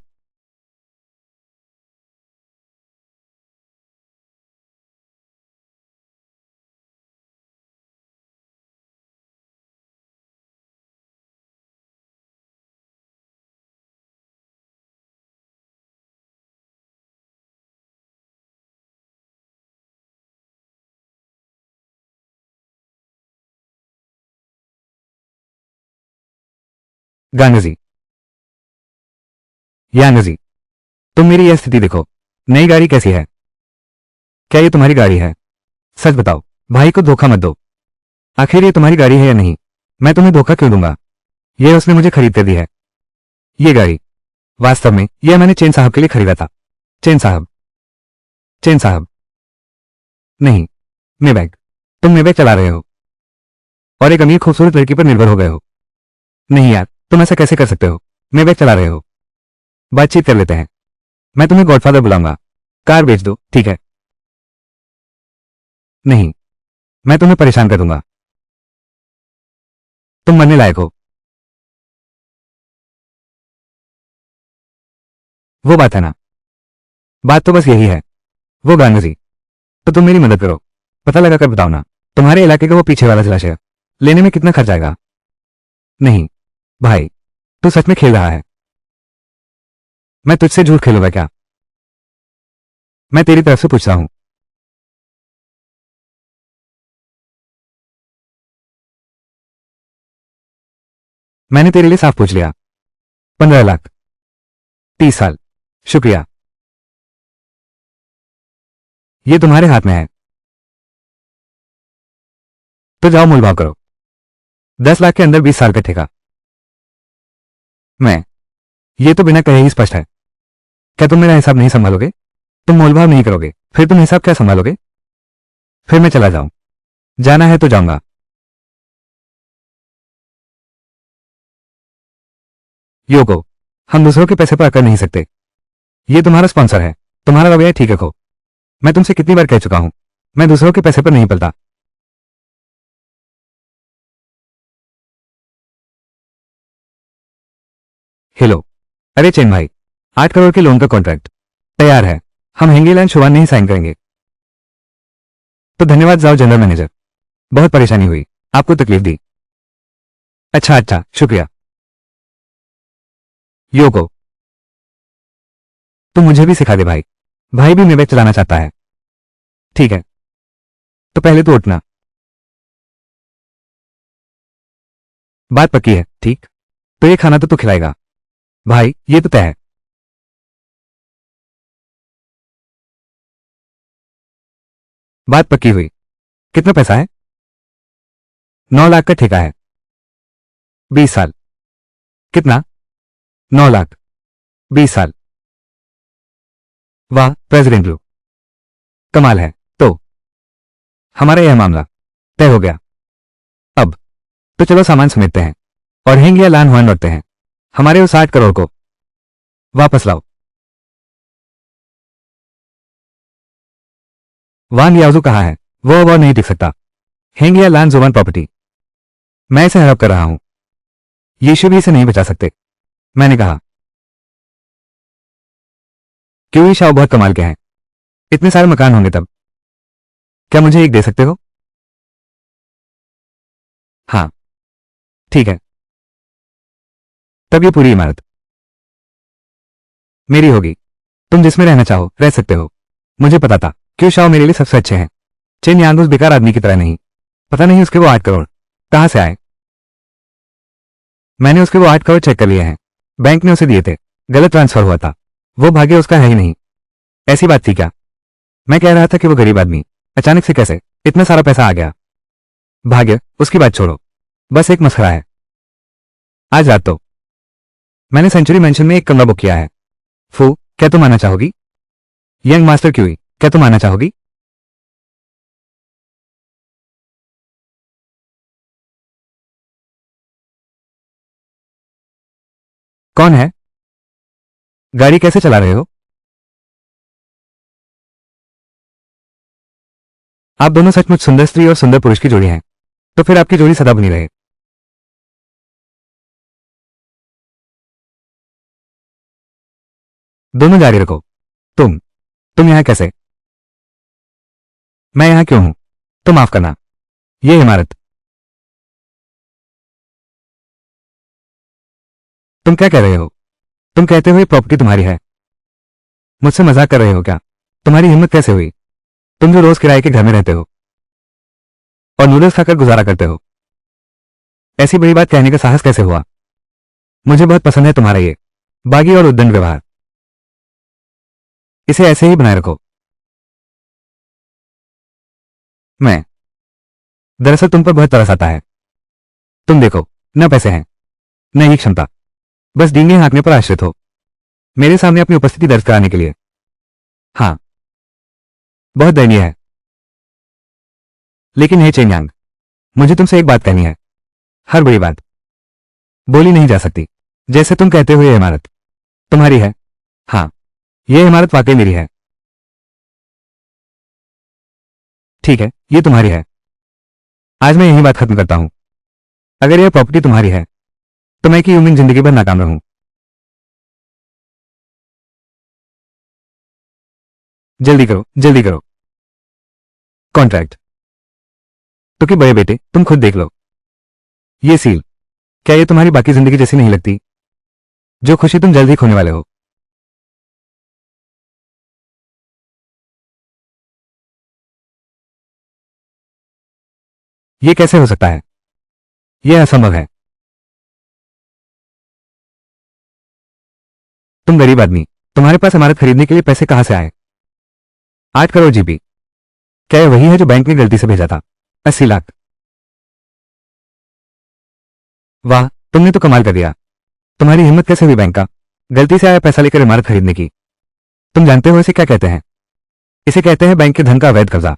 गांगजी, यांगजी, तुम मेरी यह स्थिति देखो। नई गाड़ी कैसी है? क्या ये तुम्हारी गाड़ी है? सच बताओ, भाई को धोखा मत दो। आखिर ये तुम्हारी गाड़ी है या नहीं? मैं तुम्हें धोखा क्यों दूंगा? यह उसने मुझे खरीद कर दी है। ये गाड़ी वास्तव में यह मैंने चेन साहब के लिए खरीदा था। चेन साहब? चेन साहब नहीं, मेबैक। तुम मेबैक चला रहे हो और एक अमीर खूबसूरत लड़की पर निर्भर हो गए हो। नहीं यार, तुम ऐसा कैसे कर सकते हो? मेबैक चला रहे हो। बातचीत कर लेते हैं। मैं तुम्हें गॉडफादर बुलाऊंगा। कार बेच दो, ठीक है? नहीं, मैं तुम्हें परेशान कर दूंगा। तुम मरने लायक हो। वो बात है ना? बात तो बस यही है। वो गांधी, तो तुम मेरी मदद करो। पता लगा कर बताओ ना, तुम्हारे इलाके का वो पीछे वाला जलाशय लेने में कितना खर्च आएगा? नहीं भाई, तू सच में खेल रहा है? मैं तुझसे झूठ खेलूंगा क्या? मैं तेरी तरफ से पूछ रहा हूं। मैंने तेरे लिए साफ पूछ लिया। 15 लाख। 30 साल। शुक्रिया। ये तुम्हारे हाथ में है, तो जाओ मूल भाव करो। 10 लाख के अंदर 20 साल का ठेका। मैं ये तो बिना कहे ही स्पष्ट है। क्या तुम मेरा हिसाब नहीं संभालोगे? तुम मोलभाव नहीं करोगे, फिर तुम हिसाब क्या संभालोगे? फिर मैं चला जाऊं? जाना है तो जाऊंगा। योको, हम दूसरों के पैसे पर अकर नहीं सकते। ये तुम्हारा स्पॉन्सर है, तुम्हारा रवैया ठीक रखो। मैं तुमसे कितनी बार कह चुका हूं, मैं दूसरों के पैसे पर नहीं पलता। हेलो। अरे चेन भाई, 8 करोड़ के लोन का कॉन्ट्रैक्ट तैयार है। हम हेंगीलैंड शुवान नहीं साइन करेंगे। तो धन्यवाद जाओ जनरल मैनेजर। बहुत परेशानी हुई, आपको तकलीफ दी। अच्छा अच्छा, शुक्रिया। योको, तू मुझे भी सिखा दे भाई। भाई भी मेबैक चलाना चाहता है। ठीक है, तो पहले तो उठना। बात पक्की है, ठीक? तो ये खाना तो तू खिलाएगा। भाई ये तो तय है। बात पक्की हुई। कितना पैसा है? 9 लाख का ठेका है। 20 साल। कितना? 9 लाख। 20 साल। वाह प्रेसिडेंट रू, कमाल है। तो हमारा यह मामला तय हो गया। अब तो चलो सामान समेटते हैं और हेंग या लान हुआन रखते हैं। हमारे उस 8 करोड़ को वापस लाओ। वान याजू कहाँ है? वो अब और नहीं टिक सकता। हेंग या लान जुबान प्रॉपर्टी। मैं इसे हड़प कर रहा हूं। यीशु भी इसे नहीं बचा सकते। मैंने कहा। क्यों? ये शाह बहुत कमाल के हैं। इतने सारे मकान होंगे तब। क्या मुझे एक दे सकते हो? हाँ ठीक है। तब ये पूरी इमारत मेरी होगी। तुम जिसमें रहना चाहो रह सकते हो। मुझे पता था क्यों शाह मेरे लिए सबसे अच्छे हैं। चेन यांग उस बेकार आदमी की तरह नहीं। पता नहीं उसके वो 8 करोड़ कहां से आए। मैंने उसके वो 8 करोड़ चेक कर लिए हैं। बैंक ने उसे दिए थे, गलत ट्रांसफर हुआ था। वो भाग्य उसका है ही नहीं। ऐसी बात थी क्या? मैं कह रहा था कि वो गरीब आदमी अचानक से कैसे इतना सारा पैसा आ गया। भाग्य उसकी बात छोड़ो, बस एक मसला है। आज रात तो मैंने सेंचुरी मेंशन में एक कमरा बुक किया है। फू, क्या तुम आना चाहोगी? यंग मास्टर क्यूई, क्या तुम आना चाहोगी? कौन है? गाड़ी कैसे चला रहे हो? आप दोनों सचमुच सुंदर स्त्री और सुंदर पुरुष की जोड़ी हैं। तो फिर आपकी जोड़ी सदा बनी रहे। दोनों जारी रखो। तुम यहां कैसे? मैं यहां क्यों हूं? तो माफ करना, यह इमारत। तुम क्या कह रहे हो? तुम कहते हो ये प्रॉपर्टी तुम्हारी है? मुझसे मजाक कर रहे हो क्या? तुम्हारी हिम्मत कैसे हुई? तुम जो रोज किराए के घर में रहते हो और नूडल्स खाकर गुजारा करते हो, ऐसी बड़ी बात कहने का साहस कैसे हुआ? मुझे बहुत पसंद है तुम्हारा ये बागी और उद्दंड व्यवहार। इसे ऐसे ही बनाए रखो। मैं दरअसल तुम पर बहुत तरस आता है। तुम देखो, न पैसे हैं, न ही क्षमता, बस डींगे हाँकने पर आश्रित हो, मेरे सामने अपनी उपस्थिति दर्ज कराने के लिए। हाँ, बहुत दयनीय है। लेकिन हे चेन्यांग, मुझे तुमसे एक बात कहनी है। हर बड़ी बात बोली नहीं जा सकती। जैसे तुम कहते हो ये इमारत तुम्हारी है। हाँ, यह इमारत वाकई मेरी है। ठीक है, ये तुम्हारी है। आज मैं यही बात खत्म करता हूं। अगर यह प्रॉपर्टी तुम्हारी है तो मैं कि यूमिन जिंदगी भर नाकाम रहूं। जल्दी करो, जल्दी करो। कॉन्ट्रैक्ट। तो कि बड़े बेटे, तुम खुद देख लो। ये सील, क्या ये तुम्हारी बाकी जिंदगी जैसी नहीं लगती? जो खुशी तुम जल्द ही खोने वाले हो। ये कैसे हो सकता है? यह असंभव है। तुम गरीब आदमी, तुम्हारे पास इमारत खरीदने के लिए पैसे कहां से आए? 8 करोड़ जीबी। क्या यह वही है जो बैंक ने गलती से भेजा था? 80 लाख। वाह, तुमने तो कमाल कर दिया। तुम्हारी हिम्मत कैसे हुई बैंक का गलती से आया पैसा लेकर इमारत खरीदने की? तुम जानते हो इसे क्या कहते हैं? इसे कहते हैं बैंक के धन का अवैध कब्जा।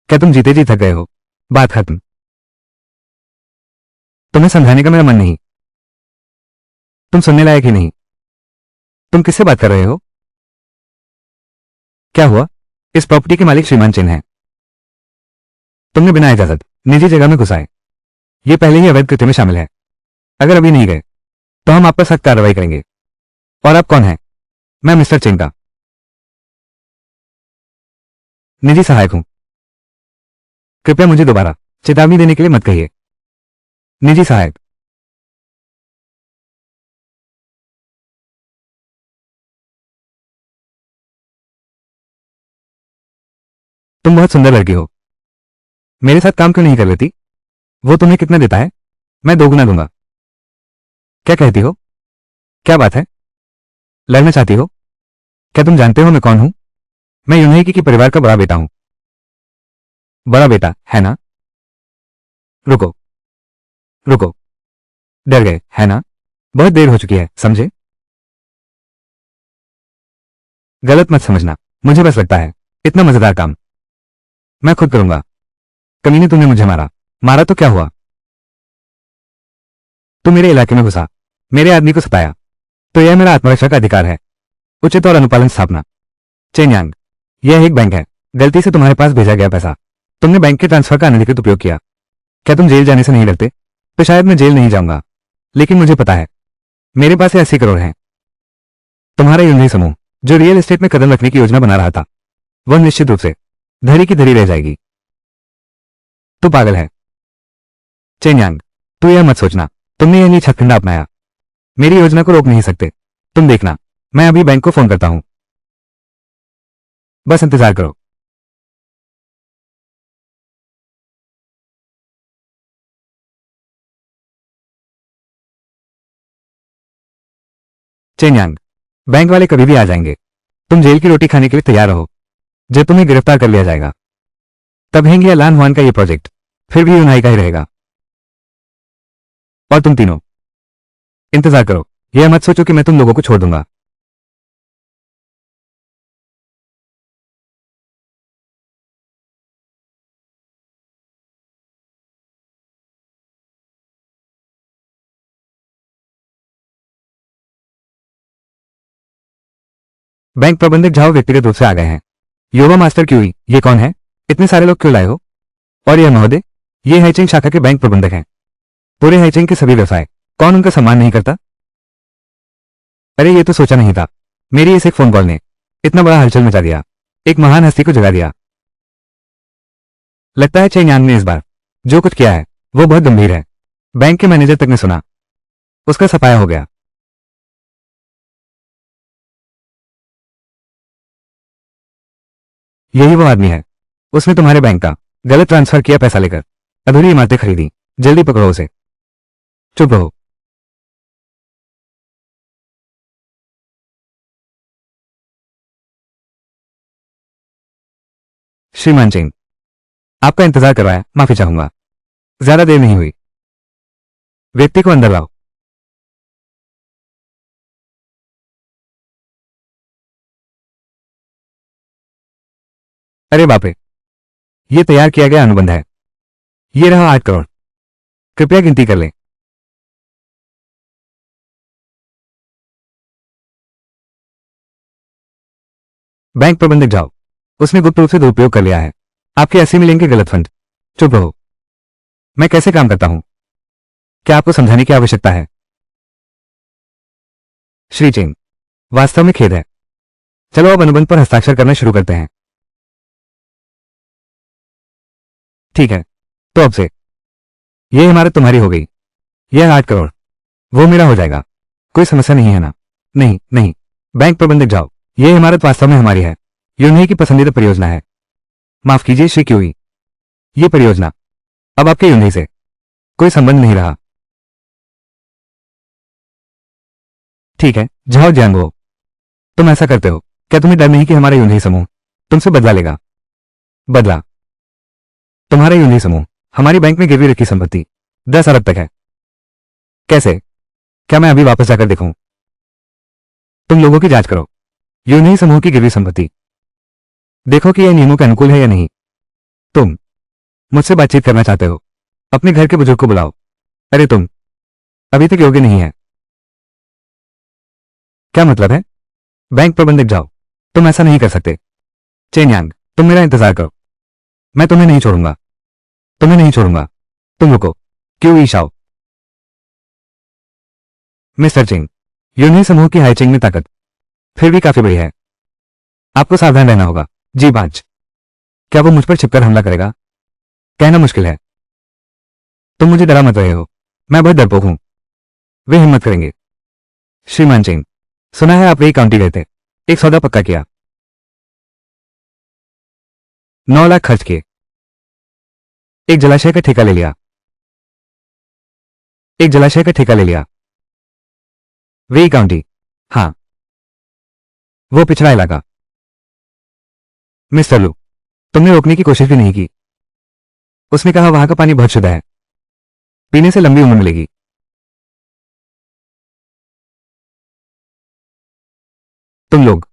क्या तुम जीते जी थक गए हो? बात खत्म। तुम्हें समझाने का मेरा मन नहीं। तुम सुनने लायक ही नहीं। तुम किससे बात कर रहे हो? क्या हुआ? इस प्रॉपर्टी के मालिक श्रीमान चेन हैं। तुमने बिना इजाजत निजी जगह में घुसाए। ये पहले ही अवैध कृत्य में शामिल है। अगर अभी नहीं गए तो हम आप पर सख्त कार्रवाई करेंगे। और आप कौन हैं? मैं मिस्टर चेन का निजी सहायक हूं। कृपया मुझे दोबारा चेतावनी देने के लिए मत कहिए। निजी सहायक। तुम बहुत सुंदर लड़की हो। मेरे साथ काम क्यों नहीं कर लेती? वो तुम्हें कितना देता है? मैं दोगुना दूंगा। क्या कहती हो? क्या बात है? लड़ना चाहती हो? क्या तुम जानते हो मैं कौन हूं? मैं यूनाइकी की परिवार का बड़ा बेटा हूं। बड़ा बेटा है ना? रुको, रुको। डर गए है ना? बहुत देर हो चुकी है, समझे? गलत मत समझना। मुझे बस लगता है इतना मजेदार काम मैं खुद करूंगा। कमीने, तुमने मुझे मारा। मारा तो क्या हुआ? तू मेरे इलाके में घुसा, मेरे आदमी को सताया। तो यह मेरा आत्मरक्षा का अधिकार है। उचित और अनुपालन स्थापना। चेन्यांग, यह एक बैंक है। गलती से तुम्हारे पास भेजा गया पैसा, तुमने बैंक के ट्रांसफर का अनधिकृत उपयोग किया। क्या तुम जेल जाने से नहीं डरते? तो शायद मैं जेल नहीं जाऊंगा, लेकिन मुझे पता है मेरे पास ये 80 करोड़ हैं। तुम्हारा यूनियन समूह जो रियल एस्टेट में कदम रखने की योजना बना रहा था, वह निश्चित रूप से धरी की धरी रह जाएगी। तू पागल है चेन्यांग। तू यह मत सोचना तुमने यह नीच हथकंडा अपनाया। मेरी योजना को रोक नहीं सकते। तुम देखना, मैं अभी बैंक को फोन करता हूं। बस इंतजार करो। चेन्यांग, बैंक वाले कभी भी आ जाएंगे। तुम जेल की रोटी खाने के लिए तैयार रहो। जब तुम्हें गिरफ्तार कर लिया जाएगा तब हेंग या लान हुआन का ये प्रोजेक्ट फिर भी यूनाई का ही रहेगा। और तुम तीनों इंतजार करो। यह मत सोचो कि मैं तुम लोगों को छोड़ दूंगा। बैंक प्रबंधक झाओ व्यक्तिगत रूप से आ गए हैं। योगा मास्टर क्यों हुई? ये कौन है? इतने सारे लोग क्यों लाए हो? और यह महोदय, ये हैचिंग शाखा के बैंक प्रबंधक हैं। पूरे हैचिंग के सभी व्यवसाय, कौन उनका सम्मान नहीं करता? अरे ये तो सोचा नहीं था। मेरी इस एक फोन कॉल ने इतना बड़ा हलचल मचा दिया, एक महान हस्ती को जगा दिया। लगता है चेन्यांग ने इस बार जो कुछ किया है वो बहुत गंभीर है। बैंक के मैनेजर तक ने सुना, उसका सफाया हो गया। यही वो आदमी है, उसने तुम्हारे बैंक का गलत ट्रांसफर किया पैसा लेकर, अधूरी इमारतें खरीदी। जल्दी पकड़ो उसे। चुप रहो। श्रीमान चेन, आपका इंतजार करवाया, माफी चाहूंगा। ज्यादा देर नहीं हुई। व्यक्ति को अंदर लाओ। अरे बाप रे, ये तैयार किया गया अनुबंध है। ये रहा 8 करोड़। कृपया गिनती कर लें। बैंक प्रबंधक जाओ। उसने गुप्त रूप से दुरुपयोग कर लिया है आपके 80 मिलियन के गलत फंड। चुप रहो। मैं कैसे काम करता हूं? क्या आपको समझाने की आवश्यकता है? श्री चेन, वास्तव में खेद है। चलो अब अनुबंध पर हस्ताक्षर करना शुरू करते हैं। ठीक है, तो अब से यह इमारत तुम्हारी हो गई। यह 8 करोड़ वो मेरा हो जाएगा। कोई समस्या नहीं है ना? नहीं नहीं। बैंक प्रबंधक जाओ। यह इमारत वास्तव में हमारी है। यूनही की पसंदीदा परियोजना है। माफ कीजिए श्री क्यूई, ये परियोजना अब आपके यूनही से कोई संबंध नहीं रहा। ठीक है, जाओ जियांगो। तुम ऐसा करते हो, क्या तुम्हें डर नहीं कि हमारा यूनही समूह तुमसे बदला लेगा? बदला? तुम्हारा यूनही समूह हमारी बैंक में गिरवी रखी संपत्ति 10 अरब तक है। कैसे? क्या मैं अभी वापस जाकर देखूं? तुम लोगों की जांच करो। यूनही समूह की गिरवी संपत्ति देखो कि यह नियमों के अनुकूल है या नहीं। तुम मुझसे बातचीत करना चाहते हो? अपने घर के बुजुर्ग को बुलाओ। अरे तुम अभी तक योग्य नहीं है। क्या मतलब है? बैंक प्रबंधक जाओ। तुम ऐसा नहीं कर सकते। चेन यांग, तुम मेरा इंतजार करो। मैं तुम्हें नहीं छोड़ूंगा। तुम्हें नहीं छोड़ूंगा। तुम रुको। क्यों ईशाओ? मिस्टर चिंग, यूनही समूह की हाईचिंग में ताकत फिर भी काफी बड़ी है। आपको सावधान रहना होगा। जी बाज, क्या वो मुझ पर छिपकर हमला करेगा? कहना मुश्किल है। तुम मुझे डरा मत रहे हो। मैं बहुत डरपोक हूं। वे हिम्मत करेंगे। श्रीमान चिंग, सुना है आप वही काउंटी गए थे, एक सौदा पक्का किया। 9 लाख खर्च किए। एक जलाशय का ठेका ले लिया। एक जलाशय का ठेका ले लिया। वे काउंटी? हाँ, वो पिछड़ा इलाका। मिस्टर लू, तुमने रोकने की कोशिश भी नहीं की। उसने कहा वहां का पानी बहुत शुद्ध है, पीने से लंबी उम्र मिलेगी। तुम लोग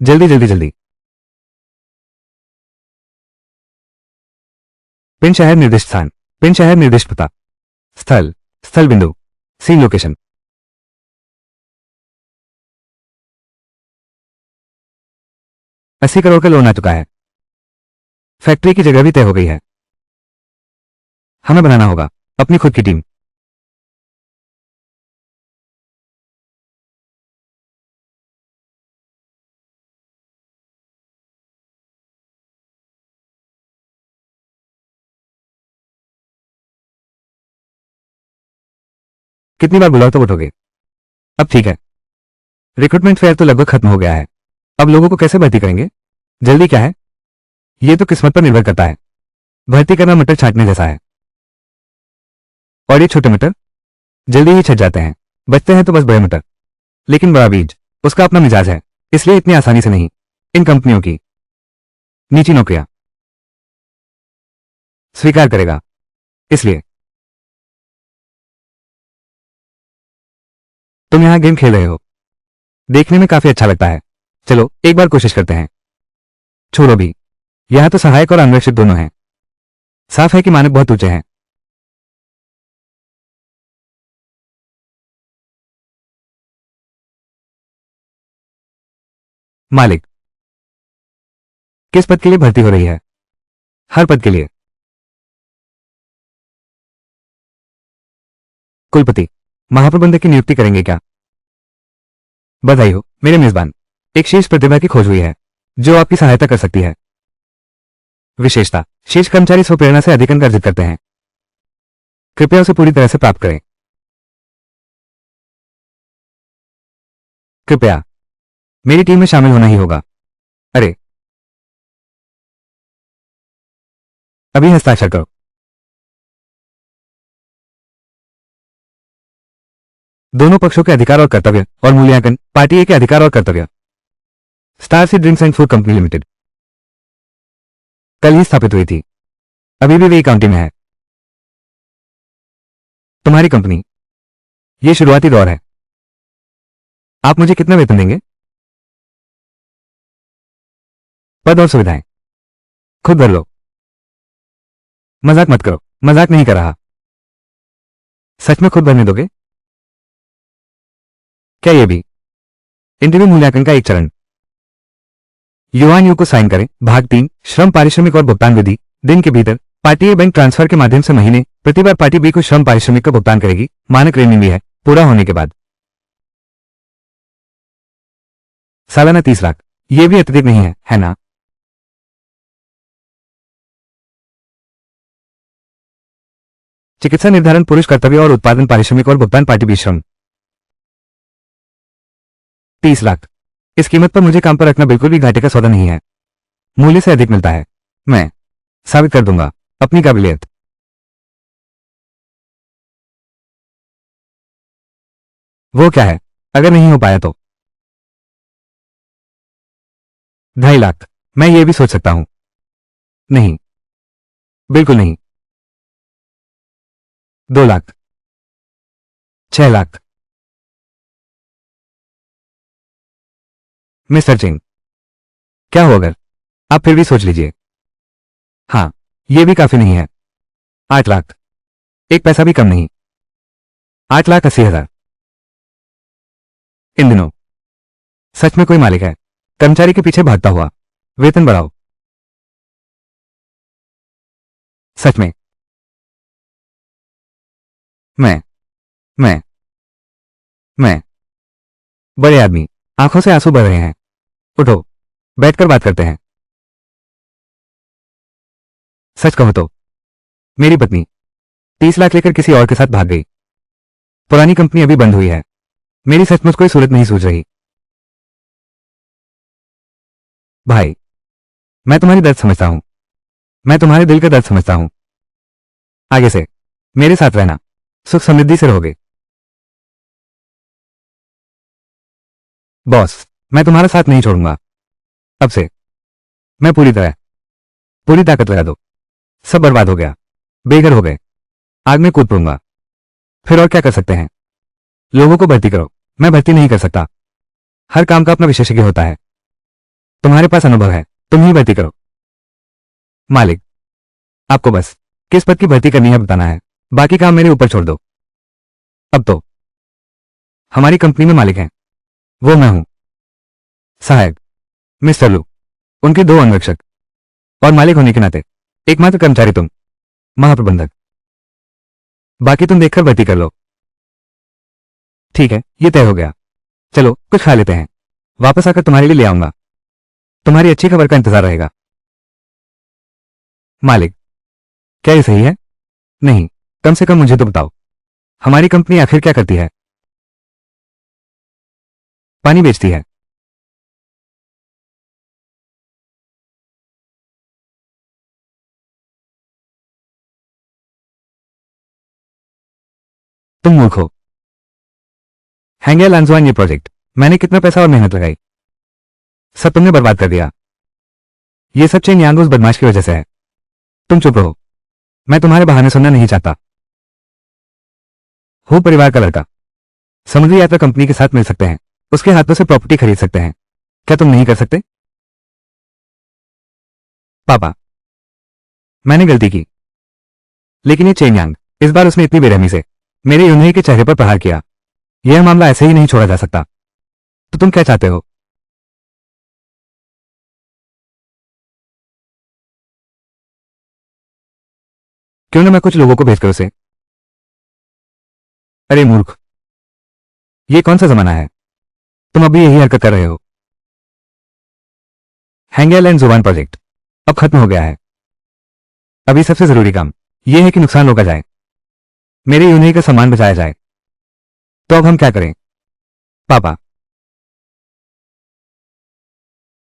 जल्दी जल्दी जल्दी। पिन शहर निर्दिष्ट स्थान, पिन शहर निर्दिष्ट पता, स्थल, स्थल बिंदु, सीन लोकेशन। 80 करोड़ का लोन आ चुका है। फैक्ट्री की जगह भी तय हो गई है। हमें बनाना होगा अपनी खुद की टीम। कितनी बार बुलाओ तो उठोगे? अब ठीक है। रिक्रूटमेंट फेयर तो लगभग खत्म हो गया है। अब लोगों को कैसे भर्ती करेंगे? जल्दी क्या है? ये तो किस्मत पर निर्भर करता है। भर्ती करना मटर छांटने जैसा है। और ये छोटे मटर जल्दी ही छट जाते हैं। बचते हैं तो बस बड़े मटर। लेकिन बड़ा बीज, उसका अपना मिजाज है, इसलिए इतनी आसानी से नहीं। इन कंपनियों की नीची नौकरियां स्वीकार करेगा। इसलिए तुम यहां गेम खेल रहे हो। देखने में काफी अच्छा लगता है। चलो एक बार कोशिश करते हैं। छोड़ो भी, यहां तो सहायक और अन्वेषक दोनों हैं। साफ है कि मानक बहुत ऊंचे हैं। मालिक, किस पद के लिए भर्ती हो रही है? हर पद के लिए। कुलपति, महाप्रबंधक की नियुक्ति करेंगे क्या? बधाई हो मेरे मेजबान। एक शेष प्रतिभा की खोज हुई है जो आपकी सहायता कर सकती है। विशेषता, शेष कर्मचारी स्वप्रेरणा से अधिक अंक अर्जित करते हैं। कृपया उसे पूरी तरह से प्राप्त करें। कृपया मेरी टीम में शामिल होना ही होगा। अरे, अभी हस्ताक्षर करो। दोनों पक्षों के अधिकार और कर्तव्य और मूल्यांकन पार्टी ए के अधिकार और कर्तव्य। Star sea drinks and food company limited कल ही स्थापित हुई थी। अभी भी वही काउंटी में है। तुम्हारी कंपनी, ये शुरुआती दौर है। आप मुझे कितना वेतन देंगे? पद और सुविधाएं खुद भर लो। मजाक मत करो। मजाक नहीं कर रहा। सच में खुद भरने दोगे? क्या ये भी? इंटरव्यू मूल्यांकन का एक चरण। युवान यू को साइन करें। भाग 3, श्रम पारिश्रमिक और भुगतान विधि। दिन के भीतर पार्टी ए बैंक ट्रांसफर के माध्यम से महीने प्रति बार पार्टी बी को श्रम पारिश्रमिक का भुगतान करेगी। मानक रणनीति है पूरा होने के बाद सालाना 30 लाख। यह भी अत्यधिक नहीं है ना? चिकित्सा निर्धारण पुरुष कर्तव्य और उत्पादन पारिश्रमिक और भुगतान पार्टी बी श्रम 30 लाख। इस कीमत पर मुझे काम पर रखना बिल्कुल भी घाटे का सौदा नहीं है। मूल्य से अधिक मिलता है। मैं साबित कर दूंगा अपनी काबिलियत। वो क्या है? अगर नहीं हो पाया तो 2.5 लाख। मैं ये भी सोच सकता हूं। नहीं, बिल्कुल नहीं। 2 लाख। 6 लाख। मिस्टर सिंह, क्या हो अगर आप फिर भी सोच लीजिए। हाँ, यह भी काफी नहीं है। 8 लाख। एक पैसा भी कम नहीं। 8,80,000। इन दिनों सच में कोई मालिक है कर्मचारी के पीछे भागता हुआ? वेतन बढ़ाओ। सच में? मैं मैं मैं बड़े आदमी, आंखों से आंसू बह रहे हैं। उठो, बैठकर बात करते हैं। सच कहो तो मेरी पत्नी 30 लाख लेकर किसी और के साथ भाग गई। पुरानी कंपनी अभी बंद हुई है। मेरी सचमुच कोई सूरत नहीं सूझ रही। भाई, मैं तुम्हारी दर्द समझता हूं। मैं तुम्हारे दिल का दर्द समझता हूं। आगे से मेरे साथ रहना, सुख समृद्धि से रहोगे। बॉस, मैं तुम्हारा साथ नहीं छोड़ूंगा। अब से मैं पूरी ताकत लगा दो। सब बर्बाद हो गया, बेघर हो गए, आग में कूद पड़ूंगा। फिर और क्या कर सकते हैं? लोगों को भर्ती करो। मैं भर्ती नहीं कर सकता। हर काम का अपना विशेषज्ञ होता है। तुम्हारे पास अनुभव है, तुम ही भर्ती करो। मालिक, आपको बस किस पद की भर्ती करनी है बताना है, बाकी काम मेरे ऊपर छोड़ दो। अब तो हमारी कंपनी में मालिक हैं, वो मैं हूं। सहायक मिस्टर लू, उनके 2 अंगरक्षक और मालिक होने के नाते एकमात्र कर्मचारी तुम, महाप्रबंधक। बाकी तुम देखकर भर्ती कर लो। ठीक है, ये तय हो गया। चलो कुछ खा लेते हैं, वापस आकर तुम्हारे लिए ले आऊंगा। तुम्हारी अच्छी खबर का इंतजार रहेगा। मालिक, क्या ये सही है? नहीं, कम से कम मुझे तो बताओ, हमारी कंपनी आखिर क्या करती है? पानी बेचती है। तुम मूर्ख हो। हैंगे लांजवान, ये प्रोजेक्ट मैंने कितना पैसा और मेहनत लगाई, सब तुमने बर्बाद कर दिया। ये सब चेन यांग उस बदमाश की वजह से है। तुम चुप रहो, मैं तुम्हारे बहाने सुनना नहीं चाहता। हो परिवार का लड़का, समुद्री यात्रा कंपनी के साथ मिल सकते हैं, उसके हाथों से प्रॉपर्टी खरीद सकते हैं। क्या तुम नहीं कर सकते? पापा, मैंने गलती की, लेकिन ये चेन यांग, इस बार उसने इतनी बेरहमी से मेरे यूनही के चेहरे पर प्रहार किया। यह मामला ऐसे ही नहीं छोड़ा जा सकता। तो तुम क्या चाहते हो? क्यों ना मैं कुछ लोगों को भेजकर उसे। अरे मूर्ख, ये कौन सा जमाना है? तुम अभी यही हरकत कर रहे हो। हैंगेल एंड जुबान प्रोजेक्ट अब खत्म हो गया है। अभी सबसे जरूरी काम यह है कि नुकसान रोका जाए, मेरे यूनियन का सम्मान बचाया जाए। तो अब हम क्या करें? पापा,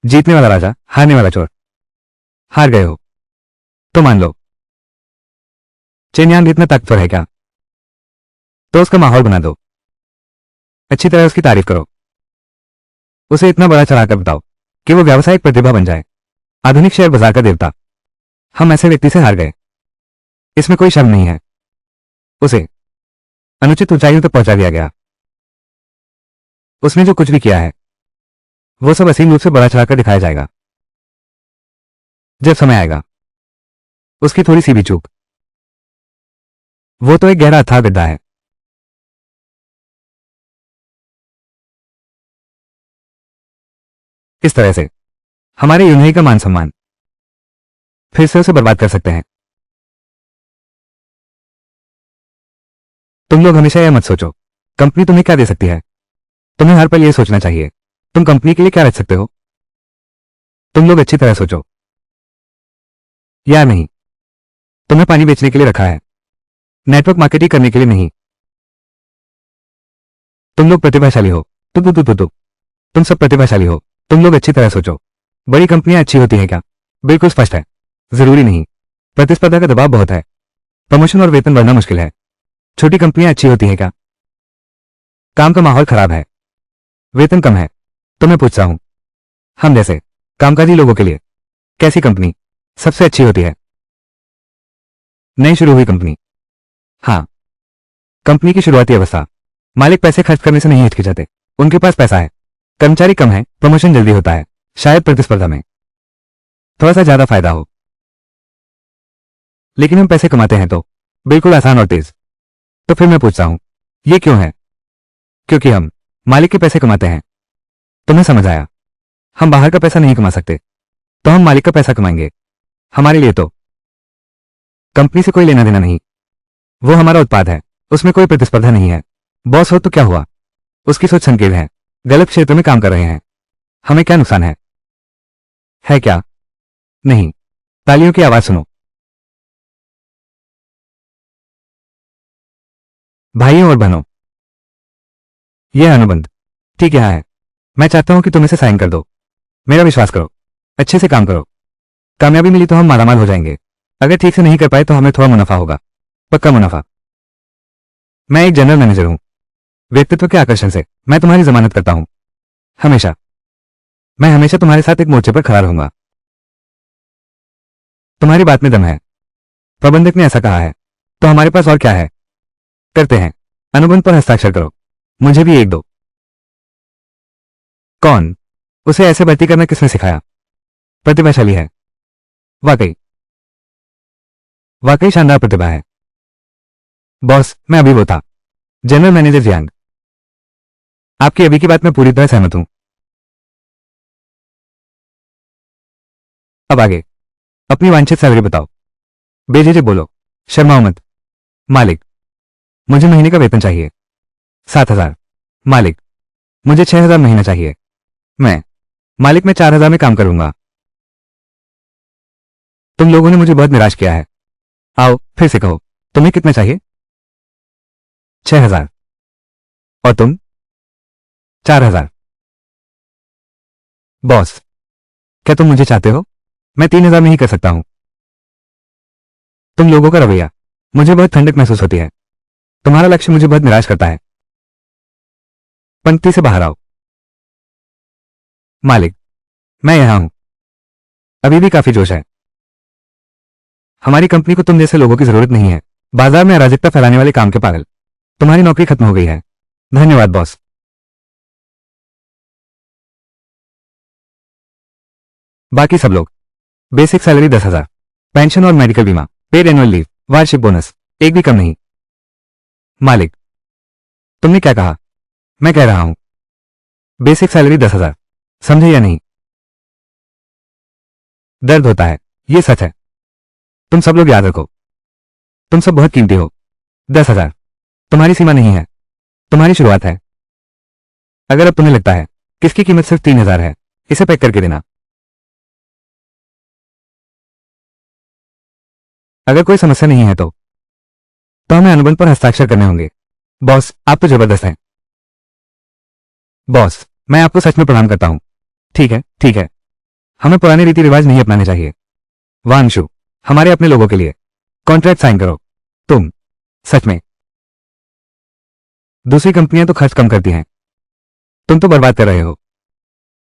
जीतने वाला राजा, हारने वाला चोर। हार गए हो तो मान लो। चेन्यांग इतना ताकतवर है क्या? तो उसका माहौल बना दो, अच्छी तरह उसकी तारीफ करो, उसे इतना बड़ा चढ़ाकर बताओ कि वो व्यावसायिक प्रतिभा बन जाए, आधुनिक शेयर बाजार का देवता। हम ऐसे व्यक्ति से हार गए। इसमें कोई शर्म नहीं है। उसे अनुचित ऊंचाइयों तक पहुंचा दिया गया। उसने जो कुछ भी किया है वो सब असीम रूप से बढ़ा चढ़ाकर दिखाया जाएगा जब समय आएगा। उसकी थोड़ी सी भी चूक, वो तो एक गहरा अथाह गड्ढा है। इस तरह से हमारे यूनियन का मान सम्मान फिर से उसे बर्बाद कर सकते हैं। तुम लोग हमेशा यह मत सोचो कंपनी तुम्हें क्या दे सकती है। तुम्हें हर पल यह सोचना चाहिए तुम कंपनी के लिए क्या रख सकते हो। तुम लोग अच्छी तरह सोचो। या नहीं, तुम्हें पानी बेचने के लिए रखा है, नेटवर्क मार्केटिंग करने के लिए नहीं। तुम लोग प्रतिभाशाली हो। तुम सब प्रतिभाशाली हो। तुम लोग अच्छी तरह सोचो। बड़ी कंपनियां अच्छी होती हैं क्या? बिल्कुल स्पष्ट है, जरूरी नहीं। प्रतिस्पर्धा का दबाव बहुत है, प्रमोशन और वेतन बढ़ना मुश्किल है। छोटी कंपनियां अच्छी होती हैं क्या? काम का माहौल खराब है, वेतन कम है। तो मैं पूछता हूं, हम जैसे कामकाजी लोगों के लिए कैसी कंपनी सबसे अच्छी होती है? नई शुरू हुई कंपनी। हाँ, कंपनी की शुरुआती अवस्था। मालिक पैसे खर्च करने से नहीं हिचकिचाते, उनके पास पैसा है, कर्मचारी कम है, प्रमोशन जल्दी होता है, शायद प्रतिस्पर्धा में थोड़ा सा ज्यादा फायदा हो। लेकिन हम पैसे कमाते हैं तो बिल्कुल आसान और तेज। तो फिर मैं पूछता हूं, ये क्यों है? क्योंकि हम मालिक के पैसे कमाते हैं। तुम्हें समझ आया? हम बाहर का पैसा नहीं कमा सकते, तो हम मालिक का पैसा कमाएंगे। हमारे लिए तो कंपनी से कोई लेना देना नहीं, वो हमारा उत्पाद है, उसमें कोई प्रतिस्पर्धा नहीं है। बॉस हो तो क्या हुआ, उसकी सोच संकीर्ण है, गलत क्षेत्र में काम कर रहे हैं। हमें क्या नुकसान है क्या? नहीं। तालियों की आवाज सुनो। भाइयों और बहनों, यह अनुबंध ठीक यहाँ है। मैं चाहता हूं कि तुम इसे साइन कर दो। मेरा विश्वास करो, अच्छे से काम करो। कामयाबी मिली तो हम मालामाल हो जाएंगे, अगर ठीक से नहीं कर पाए तो हमें थोड़ा मुनाफा होगा, पक्का मुनाफा। मैं एक जनरल मैनेजर हूं, व्यक्तित्व के आकर्षण से मैं तुम्हारी जमानत करता हूं। हमेशा, मैं हमेशा तुम्हारे साथ एक मोर्चे पर खड़ा रहूंगा। तुम्हारी बात में दम है, प्रबंधक ने ऐसा कहा है, तो हमारे पास और क्या है? करते हैं, अनुबंध पर हस्ताक्षर करो। मुझे भी एक दो। कौन? उसे ऐसे भर्ती करना किसने सिखाया? प्रतिभाशाली है, वाकई वाकई शानदार प्रतिभा है। बॉस, मैं अभी वो था, जनरल मैनेजर जियांग। आपकी अभी की बात में पूरी तरह सहमत हूं। अब आगे अपनी वांछित सैलरी बताओ। बेझिझक बोलो, शर्माओ मत। मालिक, मुझे महीने का वेतन चाहिए 7,000। मालिक, मुझे 6,000 महीना चाहिए। मैं मालिक, मैं 4,000 में काम करूंगा। तुम लोगों ने मुझे बहुत निराश किया है। आओ फिर से कहो, तुम्हें कितना चाहिए? 6,000। और तुम? 4,000। बॉस, क्या तुम मुझे चाहते हो? मैं 3,000 में ही कर सकता हूं। तुम लोगों का रवैया मुझे बहुत ठंडक महसूस होती है। तुम्हारा लक्ष्य मुझे बहुत निराश करता है। पंक्ति से बाहर आओ। मालिक, मैं यहां हूं, अभी भी काफी जोश है। हमारी कंपनी को तुम जैसे लोगों की जरूरत नहीं है, बाजार में अराजकता फैलाने वाले काम के पागल। तुम्हारी नौकरी खत्म हो गई है। धन्यवाद बॉस। बाकी सब लोग, बेसिक सैलरी 10,000, पेंशन और मेडिकल बीमा, पेड एनुअल लीव, वार्षिक बोनस, एक भी कम नहीं। मालिक, तुमने क्या कहा? मैं कह रहा हूं बेसिक सैलरी 10,000, समझे या नहीं? दर्द होता है, ये सच है। तुम सब लोग याद रखो, तुम सब बहुत कीमती हो। 10,000 तुम्हारी सीमा नहीं है, तुम्हारी शुरुआत है। अगर अब तुम्हें लगता है किसकी कीमत सिर्फ 3,000 है, इसे पैक करके देना। अगर कोई समस्या नहीं है तो हमें अनुबंध पर हस्ताक्षर करने होंगे। बॉस, आप तो जबरदस्त हैं। बॉस, मैं आपको सच में प्रणाम करता हूं। ठीक है, ठीक है, हमें पुराने रीति रिवाज नहीं अपनाने चाहिए। वांशु, हमारे अपने लोगों के लिए कॉन्ट्रैक्ट साइन करो। तुम सच में, दूसरी कंपनियां तो खर्च कम करती हैं, तुम तो बर्बाद कर रहे हो।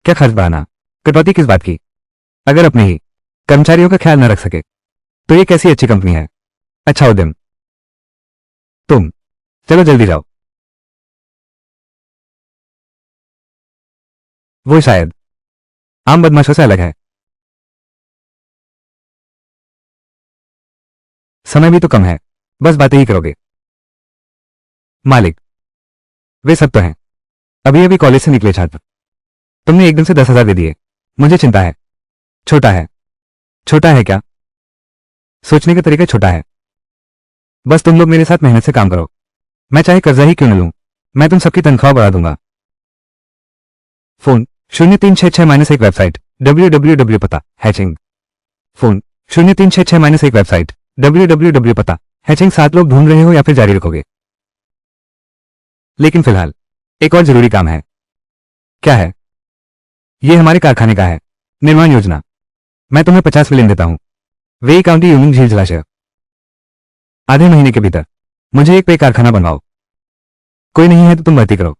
क्या खर्च बढ़ाना, कटौती किस बात की? अगर अपने ही कर्मचारियों का ख्याल न रख सके तो ये कैसी अच्छी कंपनी है? अच्छा उद्यम। तुम चलो जल्दी जाओ। वो शायद आम बदमाशों से अलग है। समय भी तो कम है, बस बातें ही करोगे। मालिक, वे सब तो हैं, अभी अभी कॉलेज से निकले छात्र। तुमने एकदम से 10,000 दे दिए। मुझे चिंता है। छोटा है। छोटा है क्या? सोचने का तरीका छोटा है। बस तुम लोग मेरे साथ मेहनत से काम करो। मैं चाहे कर्जा ही क्यों न लूं, मैं तुम सबकी तनख्वाह बढ़ा दूंगा। फोन 0366-1 वेबसाइट www पता हैचिंग। फोन 0366-1 वेबसाइट www पता हैचिंग। 7 लोग ढूंढ रहे हो या फिर जारी रखोगे? लेकिन फिलहाल एक और जरूरी काम है। क्या है? यह हमारे कारखाने का है, निर्माण योजना। मैं तुम्हें 50 मिलियन देता हूं। वेई काउंटी यूनियन झील जलाशय। आधे महीने के भीतर मुझे एक पे कारखाना बनवाओ। कोई नहीं है तो तुम भर्ती करो।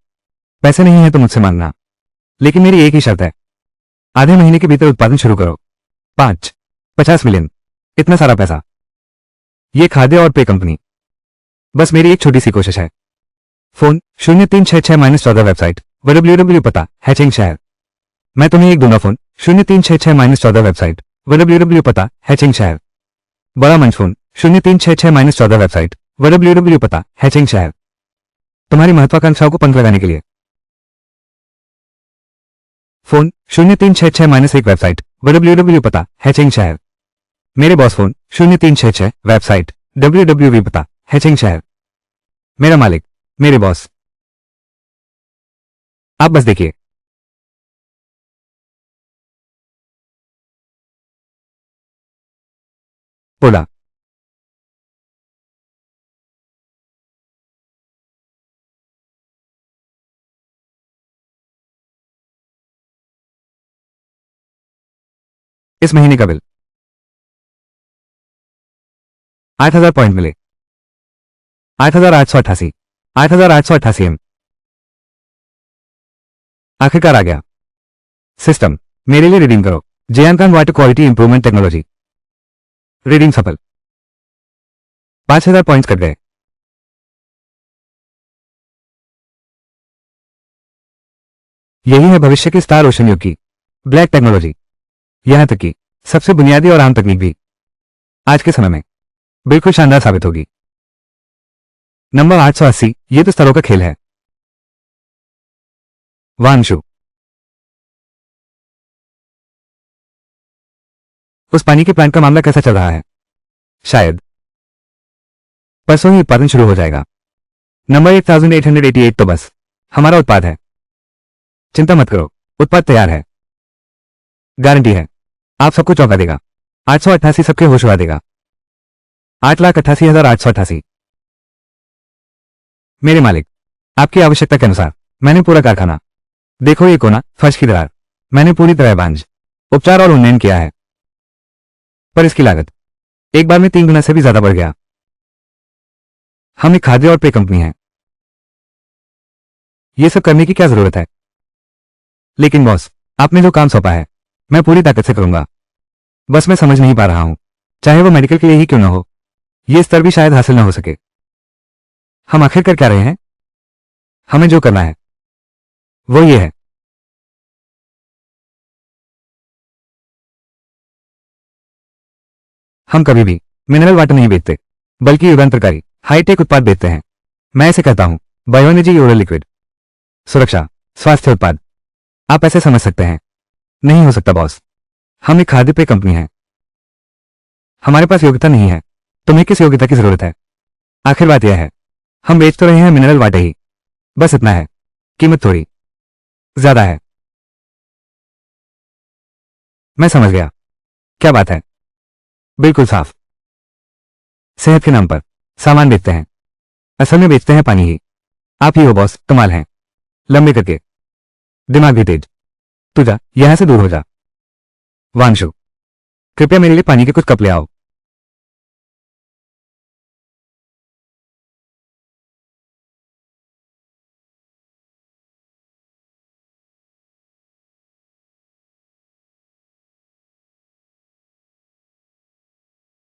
पैसे नहीं है तो मुझसे मांगना, लेकिन मेरी एक ही शर्त है। आधे महीने के भीतर उत्पादन शुरू करो। 50 मिलियन, इतना सारा पैसा। ये खाद्य और पे कंपनी। बस मेरी एक छोटी सी कोशिश है। फोन 0366-14 वेबसाइट www पता हैचिंग शहर। मैं तुम्हें एक दूंगा। फोन 0366-14 वेबसाइट www पता हैचिंग शहर। बड़ा मंच। फोन 0366-14 वेबसाइट www पता हैचिंग शहर। तुम्हारी महत्वाकांक्षाओं को पंख लगाने के लिए। फोन 0366-1 वेबसाइट www पता हैचिंग शहर। मेरे बॉस। फोन 0366 वेबसाइट www पता हैचिंग शहर। मेरा मालिक, मेरे बॉस। आप बस देखिए। बोला। इस महीने का बिल 8,000 पॉइंट मिले। 8,888। 8,888 एम। आखिरकार आ गया। सिस्टम मेरे लिए रीडिंग करो। जयांकान water quality improvement technology. Reading सफल। 5,000 पॉइंट्स कट गए। यही है भविष्य के स्टार ओशन युग की ब्लैक टेक्नोलॉजी। यहां तक कि सबसे बुनियादी और आम तकनीक भी आज के समय में बिल्कुल शानदार साबित होगी। नंबर 880। ये तो स्तरों का खेल है। वांशु, उस पानी के प्लांट का मामला कैसा चल रहा है? शायद परसों ही उत्पादन शुरू हो जाएगा। नंबर 1888। तो बस हमारा उत्पाद है। चिंता मत करो, उत्पाद तैयार है। गारंटी है आप सबको चौंका देगा। 888 सबके होश उड़ा देगा। 8,88,888। मेरे मालिक, आपकी आवश्यकता के अनुसार मैंने पूरा कारखाना, देखो ये कोना, फर्श की दरार, मैंने पूरी तरह बांझ उपचार और उन्नयन किया है। पर इसकी लागत एक बार में 3 गुना से भी ज्यादा बढ़ गया। हम एक खाद्य और पे कंपनी है। ये सब करने की क्या जरूरत है? लेकिन बॉस, आपने जो काम सौंपा है मैं पूरी ताकत से करूंगा। बस मैं समझ नहीं पा रहा हूं, चाहे वो मेडिकल के लिए ही क्यों ना हो, ये स्तर भी शायद हासिल ना हो सके। हम आखिर कर क्या रहे हैं? हमें जो करना है वो ये है। हम कभी भी मिनरल वाटर नहीं बेचते, बल्कि युगांतरकारी हाईटेक उत्पाद बेचते हैं। मैं इसे कहता हूं बायोएनर्जी ओरल लिक्विड। सुरक्षा, स्वास्थ्य उत्पाद। आप ऐसे समझ सकते हैं? नहीं हो सकता बॉस। हम एक खाद्य पेय कंपनी है। हमारे पास योग्यता नहीं है। तुम्हें किस योग्यता की जरूरत है? आखिर बात यह है, हम बेच तो रहे हैं मिनरल वाटर ही, बस इतना है। कीमत थोड़ी ज्यादा है। मैं समझ गया। क्या बात है? बिल्कुल साफ। सेहत के नाम पर सामान बेचते हैं, असल में बेचते हैं पानी ही। आप ही हो बॉस, कमाल हैं। लंबे करके, दिमाग भी तेज। तू जा, यहां से दूर हो जा। वांशु, कृपया मेरे लिए पानी के कुछ कप ले आओ।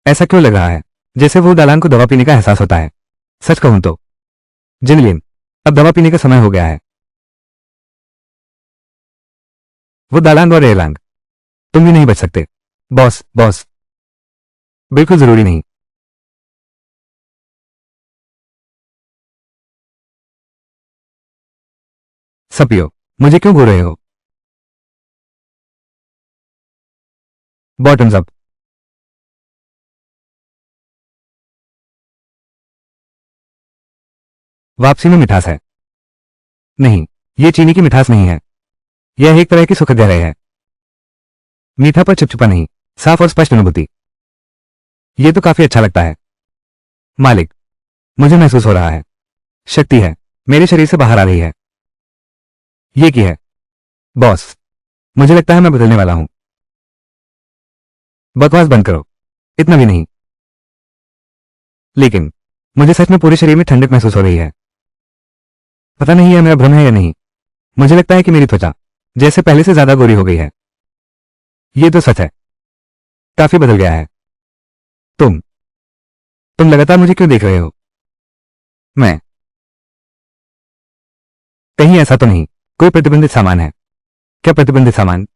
ऐसा क्यों लग रहा है? जैसे वो दालान को दवा पीने का एहसास होता है। सच कहूं तो जिनलिन, अब दवा पीने का समय हो गया है। वो दालांग और एयरलैंग, तुम भी नहीं बच सकते। बॉस बॉस, बिल्कुल जरूरी नहीं। सपियो, मुझे क्यों घूर रहे हो? Bottoms up. वापसी में मिठास है। नहीं, ये चीनी की मिठास नहीं है। यह एक तरह की सुखद गहराई है। मीठा पर चिपचिपा नहीं, साफ और स्पष्ट अनुभूति। ये तो काफी अच्छा लगता है। मालिक, मुझे महसूस हो रहा है। शक्ति है, मेरे शरीर से बाहर आ रही है। ये की है? बॉस, मुझे लगता है मैं बदलने वाला हूं। बकवास बंद करो। इतना भी नहीं। लेकिन मुझे सच में पूरे शरीर में ठंडक महसूस हो रही है। पता नहीं यह मेरा भ्रम है या नहीं। मुझे लगता है कि मेरी त्वचा जैसे पहले से ज्यादा गोरी हो गई है। ये तो सच है, काफी बदल गया है। तुम तुम लगातार मुझे क्यों देख रहे हो? मैं कहीं ऐसा तो नहीं कोई प्रतिबंधित सामान है? क्या प्रतिबंधित सामान?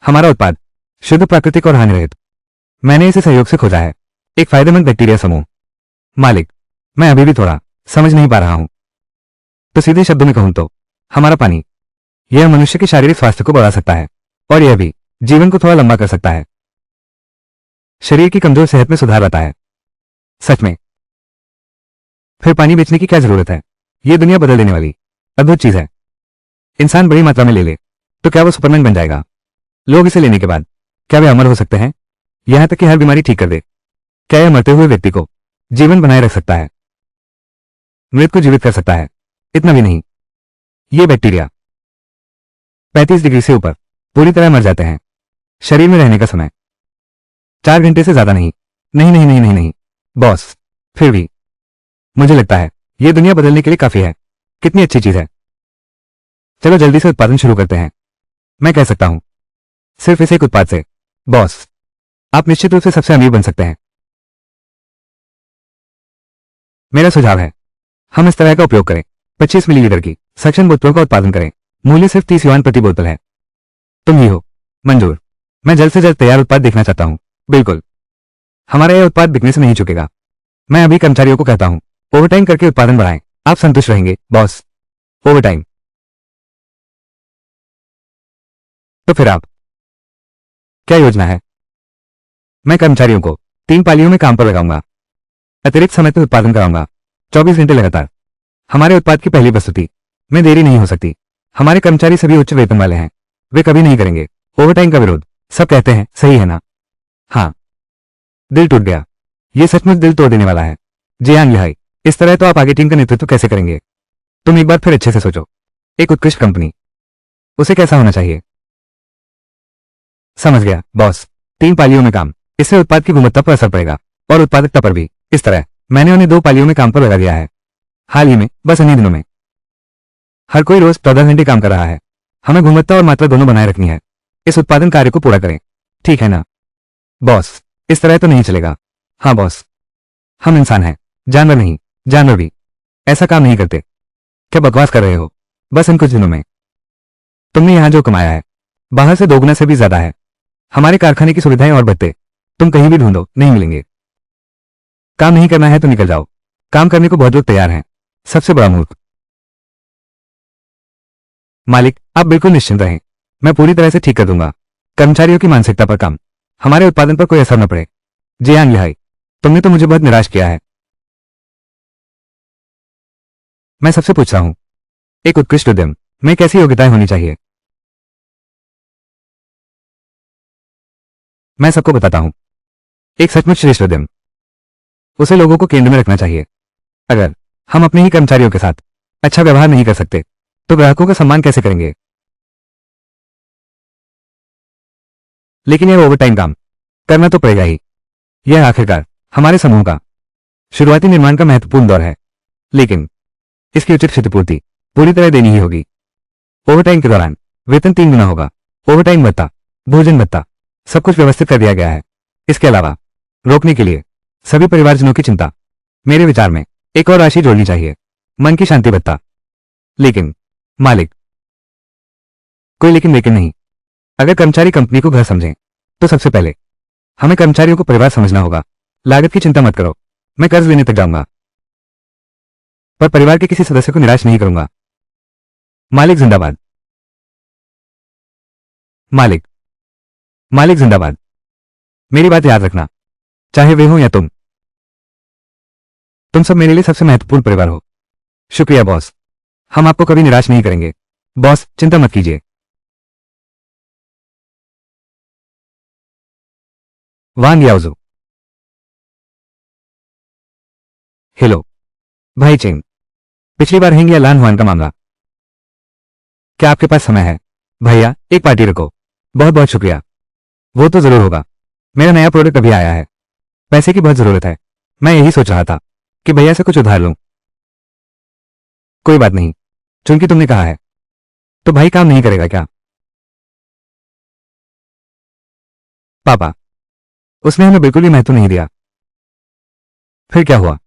हमारा उत्पाद शुद्ध प्राकृतिक और हानिरहित। मैंने इसे सहयोग से खोजा है। एक फायदेमंद बैक्टीरिया समूह। मालिक, मैं अभी भी थोड़ा समझ नहीं पा रहा हूं। तो सीधे शब्दों में कहूं तो हमारा पानी, यह मनुष्य के शारीरिक स्वास्थ्य को बढ़ा सकता है और यह भी जीवन को थोड़ा लंबा कर सकता है। शरीर की कमजोर सेहत में सुधार आता है। सच में? फिर पानी बेचने की क्या जरूरत है? यह दुनिया बदल देने वाली अद्भुत चीज है। इंसान बड़ी मात्रा में ले ले तो क्या वो सुपरमैन बन जाएगा? लोग इसे लेने के बाद क्या वे अमर हो सकते हैं? यहां तक कि हर बीमारी ठीक कर दे। क्या यह मरते हुए व्यक्ति को जीवन बनाए रख सकता है? मृत को जीवित कर सकता है। इतना भी नहीं, ये बैक्टीरिया 35 डिग्री से ऊपर पूरी तरह मर जाते हैं। शरीर में रहने का समय 4 घंटे से ज्यादा नहीं। नहीं नहीं नहीं नहीं नहीं बॉस, फिर भी मुझे लगता है यह दुनिया बदलने के लिए काफी है। कितनी अच्छी चीज है। चलो जल्दी से उत्पादन शुरू करते हैं। मैं कह सकता हूं सिर्फ इस एक उत्पाद से बॉस, आप निश्चित रूप से सबसे अमीर बन सकते हैं। मेरा सुझाव है हम इस तरह का उपयोग करें। 25 मिलीलीटर की सक्शन बोतलों का उत्पादन करें। मूल्य सिर्फ 30 युआन प्रति बोतल है। तुम ही हो। मंजूर। मैं जल्द से जल्द तैयार उत्पाद देखना चाहता हूं। बिल्कुल। हमारा यह उत्पाद बिकने से नहीं चुकेगा। मैं अभी कर्मचारियों को कहता हूं ओवरटाइम करके उत्पादन बढ़ाएं। आप संतुष्ट रहेंगे बॉस। ओवरटाइम? तो फिर आप क्या योजना है? मैं कर्मचारियों को 3 पालियों में काम पर लगाऊंगा। अतिरिक्त समय पर उत्पादन कराऊंगा। 24 घंटे लगातार। हमारे उत्पाद की पहली प्रस्तुति में देरी नहीं हो सकती। हमारे कर्मचारी सभी उच्च वेतन वाले हैं। वे कभी नहीं करेंगे ओवरटाइम का विरोध। सब कहते हैं सही है ना? हाँ। दिल टूट गया। यह सचमुच दिल तोड़ देने वाला है। जियांग लिहाई, इस तरह तो आप आगे टीम का नेतृत्व कैसे करेंगे? तुम एक बार फिर अच्छे से सोचो। एक उत्कृष्ट कंपनी, उसे कैसा होना चाहिए? समझ गया बॉस। 3 पालियों में काम, इससे उत्पाद की गुणवत्ता पर असर पड़ेगा और उत्पादकता पर भी। इस तरह मैंने उन्हें 2 पालियों में काम पर लगा दिया है। हाल ही में, बस इन्हीं दिनों में। हर कोई रोज 14 घंटे काम कर रहा है। हमें गुणवत्ता और मात्रा दोनों बनाए रखनी है। इस उत्पादन कार्य को पूरा करें। ठीक है ना? बॉस, इस तरह तो नहीं चलेगा। हाँ बॉस, हम इंसान हैं, जानवर नहीं। जानवर भी ऐसा काम नहीं करते। क्या बकवास कर रहे हो? बस इन कुछ दिनों में तुमने यहां जो कमाया है बाहर से 2 गुना से भी ज्यादा है। हमारे कारखाने की सुविधाएं और भत्ते तुम कहीं भी ढूंढो नहीं मिलेंगे। काम नहीं करना है तो निकल जाओ। काम करने को बहुत लोग तैयार हैं। सबसे बड़ा मूर्ख। मालिक, आप बिल्कुल निश्चिंत रहें। मैं पूरी तरह से ठीक कर दूंगा। कर्मचारियों की मानसिकता पर काम, हमारे उत्पादन पर कोई असर न पड़े। जियांग लिहाई, तुमने तो मुझे बहुत निराश किया है। मैं सबसे पूछ रहा हूं, एक उत्कृष्ट उद्यम में कैसी योग्यताएं होनी चाहिए? मैं सबको बताता हूं, एक सचमुच श्रेष्ठ उद्यम, उसे लोगों को केंद्र में रखना चाहिए। अगर हम अपने ही कर्मचारियों के साथ अच्छा व्यवहार नहीं कर सकते तो ग्राहकों का सम्मान कैसे करेंगे? लेकिन यह ओवरटाइम काम करना तो पड़ेगा ही। यह आखिरकार हमारे समूह का शुरुआती निर्माण का महत्वपूर्ण दौर है। लेकिन इसकी उचित क्षतिपूर्ति पूरी तरह देनी ही होगी। ओवरटाइम के दौरान वेतन 3 गुना होगा। ओवरटाइम भत्ता, भोजन भत्ता, सब कुछ व्यवस्थित कर दिया गया है। इसके अलावा रोकने के लिए सभी परिवारजनों की चिंता। मेरे विचार में एक और राशि जोड़नी चाहिए। मन की शांति भत्ता। लेकिन मालिक, कोई लेकिन लेकिन नहीं। अगर कर्मचारी कंपनी को घर समझें तो सबसे पहले हमें कर्मचारियों को परिवार समझना होगा। लागत की चिंता मत करो, मैं कर्ज लेने तक जाऊंगा, पर परिवार के किसी सदस्य को निराश नहीं करूंगा। मालिक जिंदाबाद। मालिक, मालिक जिंदाबाद। मेरी बात याद रखना, चाहे वे हो या तुम सब मेरे लिए सबसे महत्वपूर्ण परिवार हो। शुक्रिया बॉस, हम आपको कभी निराश नहीं करेंगे। बॉस, चिंता मत कीजिए। वांग याओजू। हेलो भाई चेंग, पिछली बार हेंग या लान हुआन का मामला, क्या आपके पास समय है? भैया, एक पार्टी रखो। बहुत बहुत शुक्रिया। वो तो जरूर होगा। मेरा नया प्रोडक्ट अभी आया है, पैसे की बहुत जरूरत है। मैं यही सोच रहा था कि भैया से कुछ उधार लूं। कोई बात नहीं, चूंकि तुमने कहा है तो भाई काम नहीं करेगा क्या? पापा, उसने हमें बिल्कुल भी महत्व नहीं दिया। फिर क्या हुआ?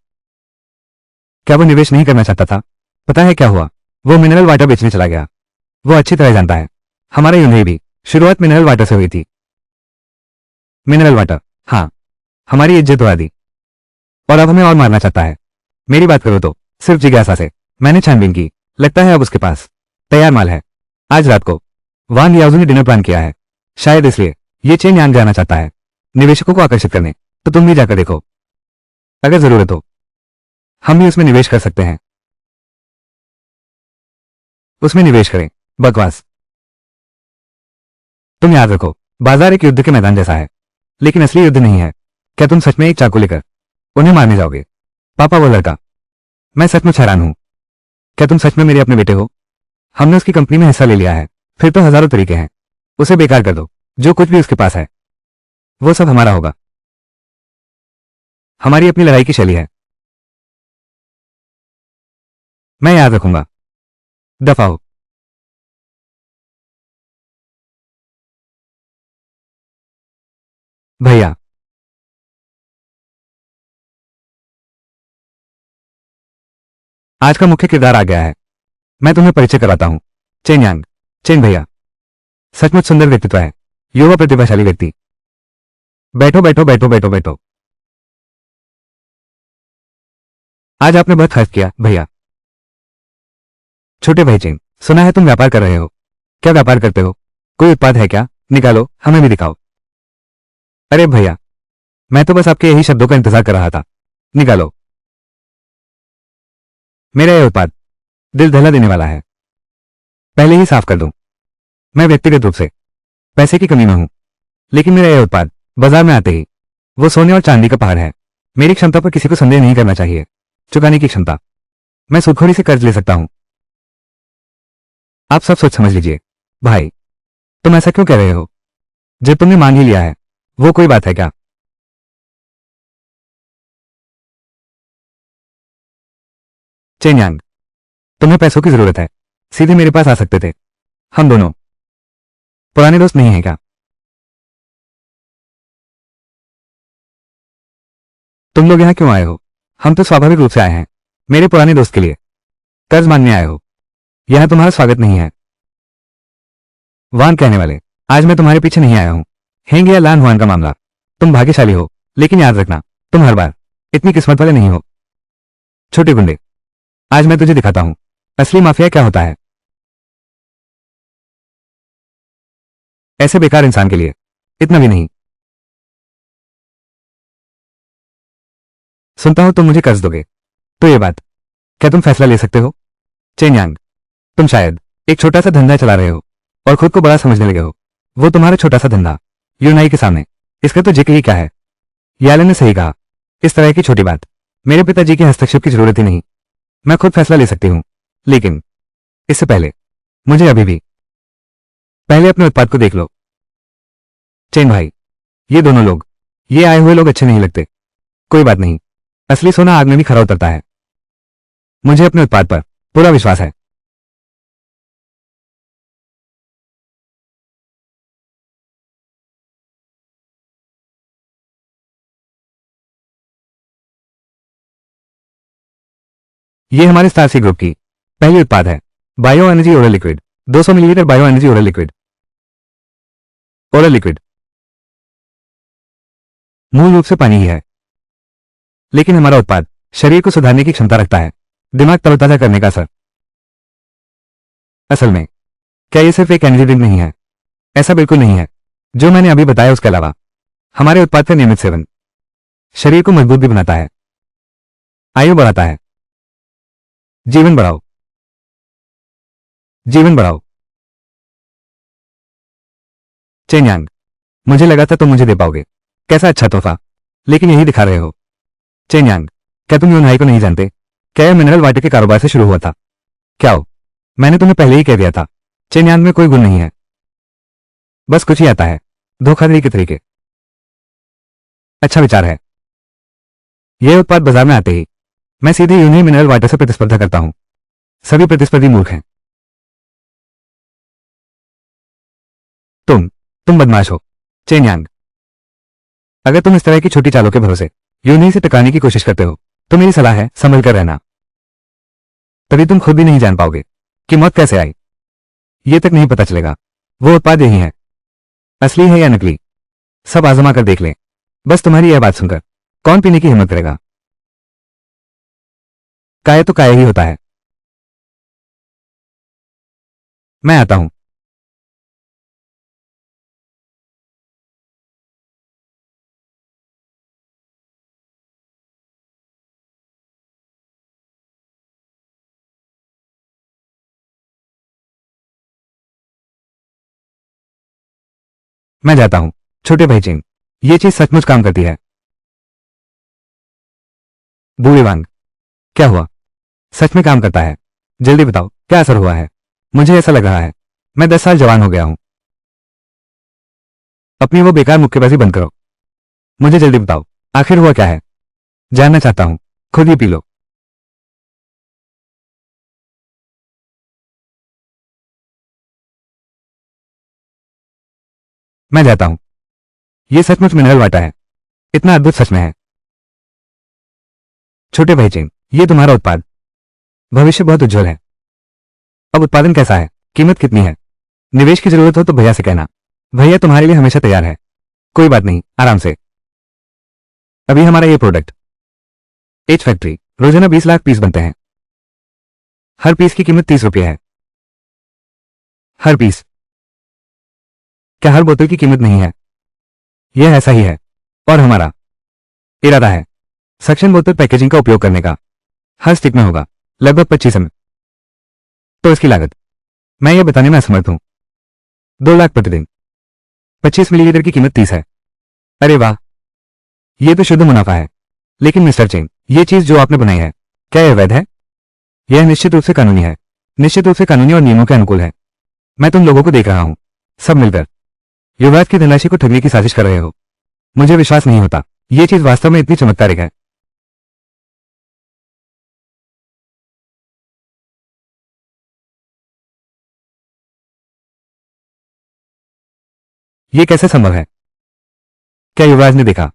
क्या वो निवेश नहीं करना चाहता था? पता है क्या हुआ? वो मिनरल वाटर बेचने चला गया। वो अच्छी तरह जानता है, हमारा यूनियन भी शुरुआत मिनरल वाटर से हुई थी। मिनरल वाटर, हाँ, हमारी इज्जत उड़ा दी और अब हमें और मारना चाहता है। मेरी बात करो तो सिर्फ जिज्ञासा से मैंने छानबीन की, लगता है अब उसके पास तैयार माल है। आज रात को वांग याओजू ने डिनर प्लान किया है, शायद इसलिए ये चेन यांग जाना चाहता है निवेशकों को आकर्षित करने। तो तुम भी जाकर देखो, अगर जरूरत हो हम भी उसमें निवेश कर सकते हैं। उसमें निवेश करें? बकवास। तुम याद रखो, बाजार एक युद्ध के मैदान जैसा है, लेकिन असली युद्ध नहीं है। क्या तुम सच में एक चाकू लेकर उन्हें मारने जाओगे? पापा, वो लड़का, मैं सचमुच हैरान हूं। क्या तुम सच में मेरे अपने बेटे हो? हमने उसकी कंपनी में हिस्सा ले लिया है। फिर तो हजारों तरीके हैं, उसे बेकार कर दो। जो कुछ भी उसके पास है वो सब हमारा होगा। हमारी अपनी लड़ाई की शैली है। मैं याद रखूंगा। दफा हो। भैया, आज का मुख्य किरदार आ गया है। मैं तुम्हें परिचय कराता हूं। चेन यांग। चेन भैया, सचमुच सुंदर व्यक्तित्व है, युवा प्रतिभाशाली व्यक्ति। बैठो बैठो बैठो बैठो बैठो। आज आपने बहुत खर्च किया भैया। छोटे भाई चेन, सुना है तुम व्यापार कर रहे हो। क्या व्यापार करते हो? कोई उत्पाद है क्या? निकालो, हमें भी दिखाओ। अरे भैया, मैं तो बस आपके यही शब्दों का इंतजार कर रहा था। निकालो। मेरा यह उत्पाद दिल दहला देने वाला है। पहले ही साफ कर दूं, मैं व्यक्तिगत रूप से पैसे की कमी में हूं, लेकिन मेरा यह उत्पाद बाजार में आते ही वो सोने और चांदी का पहाड़ है। मेरी क्षमता पर किसी को संदेह नहीं करना चाहिए। चुकाने की क्षमता, मैं सूदखोरी से कर्ज ले सकता हूं। आप सब सोच समझ लीजिए। भाई, तुम ऐसा क्यों कह रहे हो? जब तुमने मान ही लिया है, वो कोई बात है क्या? चेन्यांग, तुम्हें पैसों की जरूरत है, सीधे मेरे पास आ सकते थे। हम दोनों पुराने दोस्त नहीं हैं क्या? तुम लोग यहां क्यों आए हो? हम तो स्वाभाविक रूप से आए हैं, मेरे पुराने दोस्त के लिए कर्ज मांगने आए हो। यहां तुम्हारा स्वागत नहीं है। वान कहने वाले, आज मैं तुम्हारे पीछे नहीं आया हूं। हेंग या लान हुआन का मामला, तुम भाग्यशाली हो, लेकिन याद रखना, तुम हर बार इतनी किस्मत वाले नहीं हो। छोटे गुंडे, आज मैं तुझे दिखाता हूं असली माफिया क्या होता है। ऐसे बेकार इंसान के लिए इतना भी नहीं। सुनता हूं तुम मुझे कर्ज दोगे, तो ये बात, क्या तुम फैसला ले सकते हो? चेन्यांग, तुम शायद एक छोटा सा धंधा चला रहे हो और खुद को बड़ा समझने लगे हो। वो तुम्हारा छोटा सा धंधा यूनाई के सामने, इसका तो जिक्र ही क्या है। यालन ने सही कहा, इस तरह की छोटी बात मेरे पिताजी के हस्तक्षेप की जरूरत ही नहीं। मैं खुद फैसला ले सकती हूं, लेकिन इससे पहले मुझे अभी भी पहले अपने उत्पाद को देख लो। चेन भाई, ये दोनों लोग, ये आए हुए लोग अच्छे नहीं लगते। कोई बात नहीं, असली सोना आग में भी खरा उतरता है। मुझे अपने उत्पाद पर पूरा विश्वास है। ये हमारे स्टारसी ग्रुप की पहली उत्पाद है, bio energy oral liquid. 200 millilitre bio energy oral liquid. Oral liquid मूल रूप से पानी ही है, लेकिन हमारा उत्पाद शरीर को सुधारने की क्षमता रखता है, दिमाग तरोताजा करने का असर। असल में क्या ये सिर्फ एक एनर्जी ड्रिंक नहीं है? ऐसा बिल्कुल नहीं है। जो मैंने अभी बताया उसके अलावा हमारे उत्पाद का नियमित सेवन शरीर को मजबूत भी बनाता है, आयु बढ़ाता है। जीवन बढ़ाओ, जीवन बढ़ाओ। चेन्यांग, मुझे लगा था तुम मुझे दे पाओगे। कैसा अच्छा तोहफा, लेकिन यही दिखा रहे हो। चेन्यांग, क्या तुम यूनहाई को नहीं जानते? क्या यह मिनरल वाटर के कारोबार से शुरू हुआ था? क्या हो, मैंने तुम्हें पहले ही कह दिया था, चेन्यांग में कोई गुण नहीं है, बस कुछ ही आता है, धोखाधड़ी के तरीके। अच्छा विचार है। यह उत्पाद बाजार में आते ही मैं सीधे यूनहाई मिनरल वाटर से प्रतिस्पर्धा करता हूं। सभी प्रतिस्पर्धी मूर्ख हैं। तुम बदमाश हो, चेन्यांग। अगर तुम इस तरह की छोटी चालों के भरोसे यूनहाई से टकराने की कोशिश करते हो तो मेरी सलाह है संभल कर रहना। तभी तुम खुद भी नहीं जान पाओगे कि मौत कैसे आई। ये तक नहीं पता चलेगा वो उत्पाद यही है, असली है या नकली। सब आजमा कर देख लें। बस तुम्हारी यह बात सुनकर कौन पीने की हिम्मत करेगा? काय तो काय ही होता है। मैं आता हूं। मैं जाता हूं छोटे भाई चेन, ये चीज सचमुच काम करती है। बूढ़े वांग, क्या हुआ? सच में काम करता है? जल्दी बताओ क्या असर हुआ है। मुझे ऐसा लग रहा है मैं 10 साल जवान हो गया हूं। अपनी वो बेकार मुक्केबाजी बंद करो। मुझे जल्दी बताओ आखिर हुआ क्या है। जानना चाहता हूं, खुद ही पी लो। मैं जाता हूं। ये सचमुच मिनरल वाटर है, इतना अद्भुत सच में है। छोटे भाई चेन, ये तुम्हारा उत्पाद, भविष्य बहुत उज्जवल है। अब उत्पादन कैसा है, कीमत कितनी है? निवेश की जरूरत हो तो भैया से कहना, भैया तुम्हारे लिए हमेशा तैयार है। कोई बात नहीं, आराम से। अभी हमारा ये प्रोडक्ट एच फैक्ट्री रोजाना 20 लाख पीस बनते हैं। हर पीस की कीमत 30 रुपये है। हर पीस। क्या हर बोतल की कीमत नहीं है? यह ऐसा ही है, और हमारा इरादा है सक्शन बोतल पैकेजिंग का उपयोग करने का। हर स्टिक में होगा लगभग 25 ml। तो इसकी लागत मैं यह बताने में असमर्थ हूं। 2 लाख प्रतिदिन। 25 मिलीलीटर की कीमत 30 है। अरे वाह, यह तो शुद्ध मुनाफा है। लेकिन मिस्टर चेन, ये चीज जो आपने बनाई है, क्या यह वैध है? यह निश्चित रूप से कानूनी है, निश्चित रूप से कानूनी और नियमों के अनुकूल है। मैं तुम लोगों को देख रहा हूं, सब मिलकर युवराज की धनराशि को ठगने की साजिश कर रहे हो। मुझे विश्वास नहीं होता ये चीज वास्तव में इतनी चमत्कारिक है। ये कैसे संभव है? क्या युवराज ने देखा?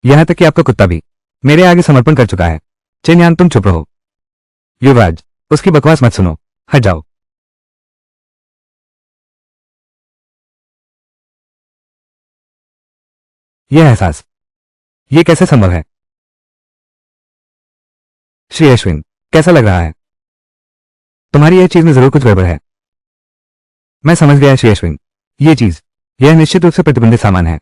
यहां तक कि आपका कुत्ता भी मेरे आगे समर्पण कर चुका है। चेन्यान, तुम चुप रहो। युवराज, उसकी बकवास मत सुनो, हट जाओ। यह एहसास, ये कैसे संभव है? श्री अश्विन, कैसा लग रहा है? तुम्हारी यह चीज में जरूर कुछ गड़बड़ है। मैं समझ गया श्री अश्विन, ये चीज, यह निश्चित रूप से प्रतिबंधित सामान है।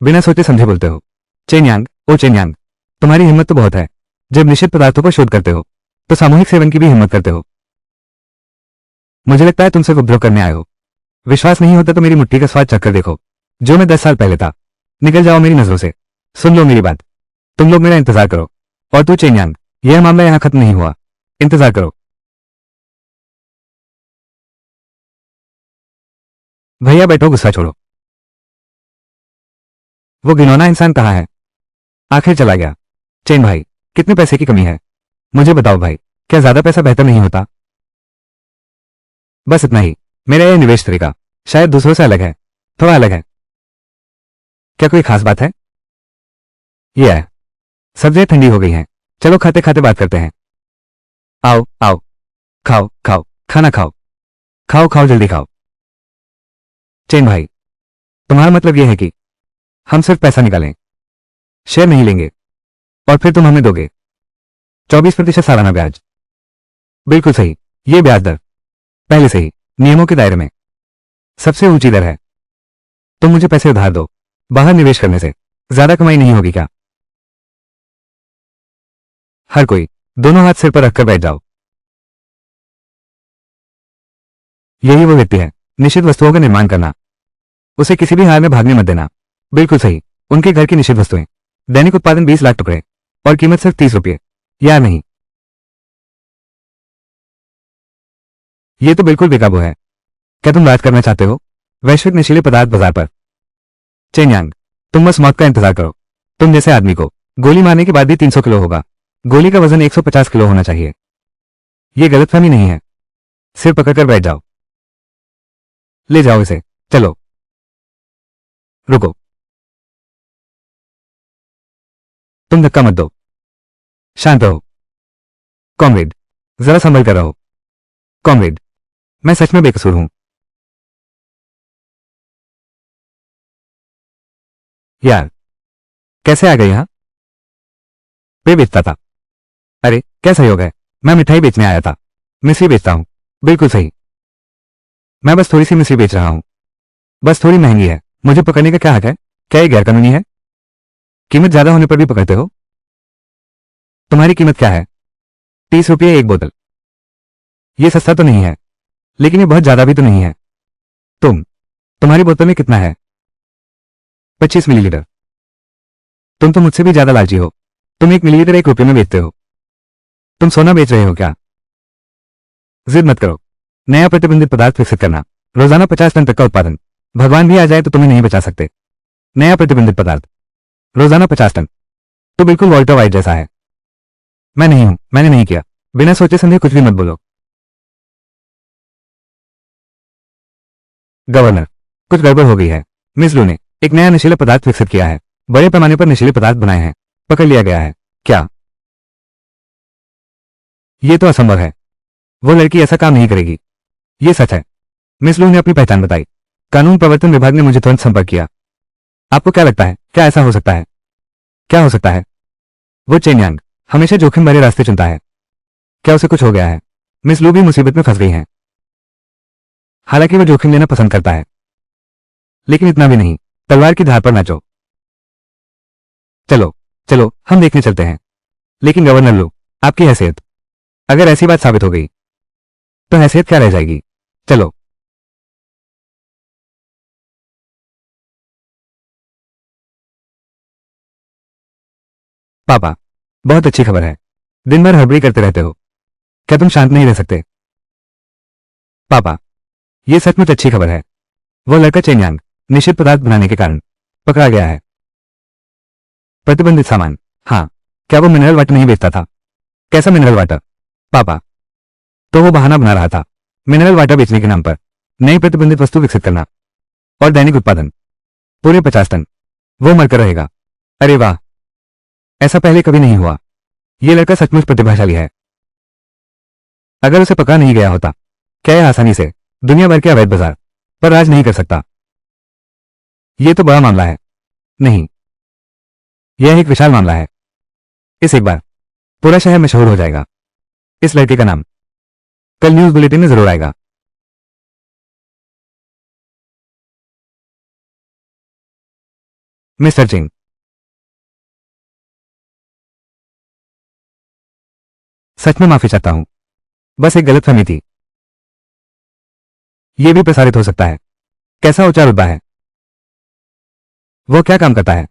बिना सोचे समझे बोलते हो। चेन्यांग, ओ चेन्यांग, तुम्हारी हिम्मत तो बहुत है। जब निश्चित पदार्थों पर शोध करते हो तो सामूहिक सेवन की भी हिम्मत करते हो। मुझे लगता है तुम सिर्फ उपद्रव करने आए हो। विश्वास नहीं होता तो मेरी मुट्ठी का स्वाद चखकर देखो, जो मैं 10 साल पहले था। निकल जाओ मेरी नजरों से। सुन लो मेरी बात, तुम लोग मेरा इंतजार करो। और तू चेन्यांग, यह मामला यहां खत्म नहीं हुआ, इंतजार करो। भैया बैठो, गुस्सा छोड़ो। वो घिनौना इंसान कहाँ है? आखिर चला गया। चेन भाई, कितने पैसे की कमी है? मुझे बताओ भाई, क्या ज्यादा पैसा बेहतर नहीं होता? बस इतना ही। मेरा यह निवेश तरीका शायद दूसरों से अलग है, थोड़ा अलग है। क्या कोई खास बात है? यह है, सब्जियां ठंडी हो गई हैं, चलो खाते खाते बात करते हैं। आओ आओ, खाओ खाओ, खाना खाओ, खाओ खाओ, जल्दी खाओ। चेन भाई, तुम्हारा मतलब यह है कि हम सिर्फ पैसा निकालें, शेयर नहीं लेंगे, और फिर तुम हमें दोगे 24% सालाना ब्याज? बिल्कुल सही, ये ब्याज दर पहले से ही नियमों के दायरे में सबसे ऊंची दर है। तुम मुझे पैसे उधार दो, बाहर निवेश करने से ज्यादा कमाई नहीं होगी क्या? हर कोई दोनों हाथ सिर पर रखकर बैठ जाओ। यही वो व्यक्ति है, निश्चित वस्तुओं का निर्माण करना, उसे किसी भी हाल में भागने मत देना। बिल्कुल सही, उनके घर की निश्चित वस्तुएं, दैनिक उत्पादन 20 लाख टुकड़े, और कीमत सिर्फ 30 रुपये। या नहीं, ये तो बिल्कुल बेकाबू है। क्या तुम राज करना चाहते हो वैश्विक नशीले पदार्थ बाजार पर? चेन यांग, तुम बस मौत का इंतजार करो। तुम जैसे आदमी को गोली मारने के बाद भी 300 किलो होगा। गोली का वजन 150 किलो होना चाहिए। यह गलतफहमी नहीं है। सिर पकड़कर बैठ जाओ। ले जाओ इसे, चलो। रुको, तुम धक्का मत दो। शांत रहो कॉमरेड, जरा संभल कर रहो। कॉमरेड, मैं सच में बेकसूर हूं। यार, कैसे आ गए यहां? पे बेचता था। अरे क्या सहयोग है, मैं मिठाई बेचने आया था। मिश्री बेचता हूं। बिल्कुल सही, मैं बस थोड़ी सी मिश्री बेच रहा हूं। बस थोड़ी महंगी है, मुझे पकड़ने का क्या हक है? क्या ये गैरकानूनी है? कीमत ज्यादा होने पर भी पकड़ते हो? तुम्हारी कीमत क्या है? 30 रुपये एक बोतल। ये सस्ता तो नहीं है, लेकिन ये बहुत ज्यादा भी तो नहीं है। तुम्हारी बोतल में कितना है? 25 मिलीलीटर। तुम तो मुझसे भी ज्यादा लालची हो। तुम 1 मिलीलीटर 1 रुपये में बेचते हो। तुम सोना बेच रहे हो क्या? जिद मत करो। नया प्रतिबंधित पदार्थ विकसित करना, रोजाना 50 टन तक का उत्पादन। भगवान भी आ जाए तो तुम्हें नहीं बचा सकते। नया प्रतिबंधित पदार्थ, रोजाना 50 टन, तो बिल्कुल वॉल्टर वाइट जैसा है। मैं नहीं हूं, मैंने नहीं किया। बिना सोचे समझे कुछ भी मत बोलो। गवर्नर, कुछ गड़बड़ हो गई है। मिस लू ने एक नया नशीला पदार्थ विकसित किया है। बड़े पैमाने पर नशीले पदार्थ बनाए हैं। पकड़ लिया गया है। क्या? यह तो असंभव है। वो लड़की ऐसा काम नहीं करेगी। ये सच है। मिस लू ने अपनी पहचान बताई। कानून प्रवर्तन विभाग ने मुझे तुरंत संपर्क किया। आपको क्या लगता है, क्या ऐसा हो सकता है? क्या हो सकता है? वो चेन यांग हमेशा जोखिम भरे रास्ते चुनता है। क्या उसे कुछ हो गया है? मिस लू भी मुसीबत में फंस गई हैं। हालांकि वो जोखिम लेना पसंद करता है, लेकिन इतना भी नहीं। तलवार की धार पर नाचो। चलो चलो, हम देखने चलते हैं। लेकिन गवर्नर लू, आपकी हैसियत, अगर ऐसी बात साबित हो गई तो हैसियत क्या रह जाएगी? चलो। पापा, बहुत अच्छी खबर है। दिन भर हड़बड़ी करते रहते हो, क्या तुम शांत नहीं रह सकते? पापा, यह सचमुच अच्छी खबर है। वो लड़का चेन यांग निषिद्ध पदार्थ बनाने के कारण पकड़ा गया है। प्रतिबंधित सामान? हाँ। क्या वो मिनरल वाटर नहीं बेचता था? कैसा मिनरल वाटर? पापा, तो वो बहाना बना रहा था मिनरल वाटर बेचने के नाम पर नई प्रतिबंधित वस्तु विकसित करना, और दैनिक उत्पादन पूरे 50 टन। वो मरकर रहेगा। अरे वाह, ऐसा पहले कभी नहीं हुआ। ये लड़का सचमुच प्रतिभाशाली है। अगर उसे पकड़ा नहीं गया होता, क्या यह आसानी से दुनिया भर के अवैध बाजार पर राज नहीं कर सकता? यह तो बड़ा मामला है। नहीं, यह एक विशाल मामला है। इस एक बार पूरा शहर मशहूर हो जाएगा। इस लड़के का नाम कल न्यूज बुलेटिन में जरूर आएगा। मिस्टर चिंग, सच में माफी चाहता हूं। बस एक गलतफहमी थी। यह भी प्रसारित हो सकता है। कैसा ऊंचा रुतबा है? वो क्या काम करता है?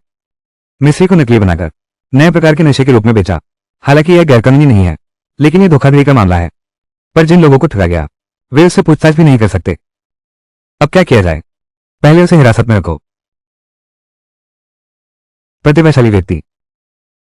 मिश्री को नकली बनाकर नए प्रकार के नशे के रूप में बेचा। हालांकि यह गैरकानूनी नहीं है, लेकिन यह धोखाधड़ी का मामला है। पर जिन लोगों को ठगा गया, वे उससे पूछताछ भी नहीं कर सकते। अब क्या किया जाए? पहले उसे हिरासत में रखो। प्रतिभाशाली व्यक्ति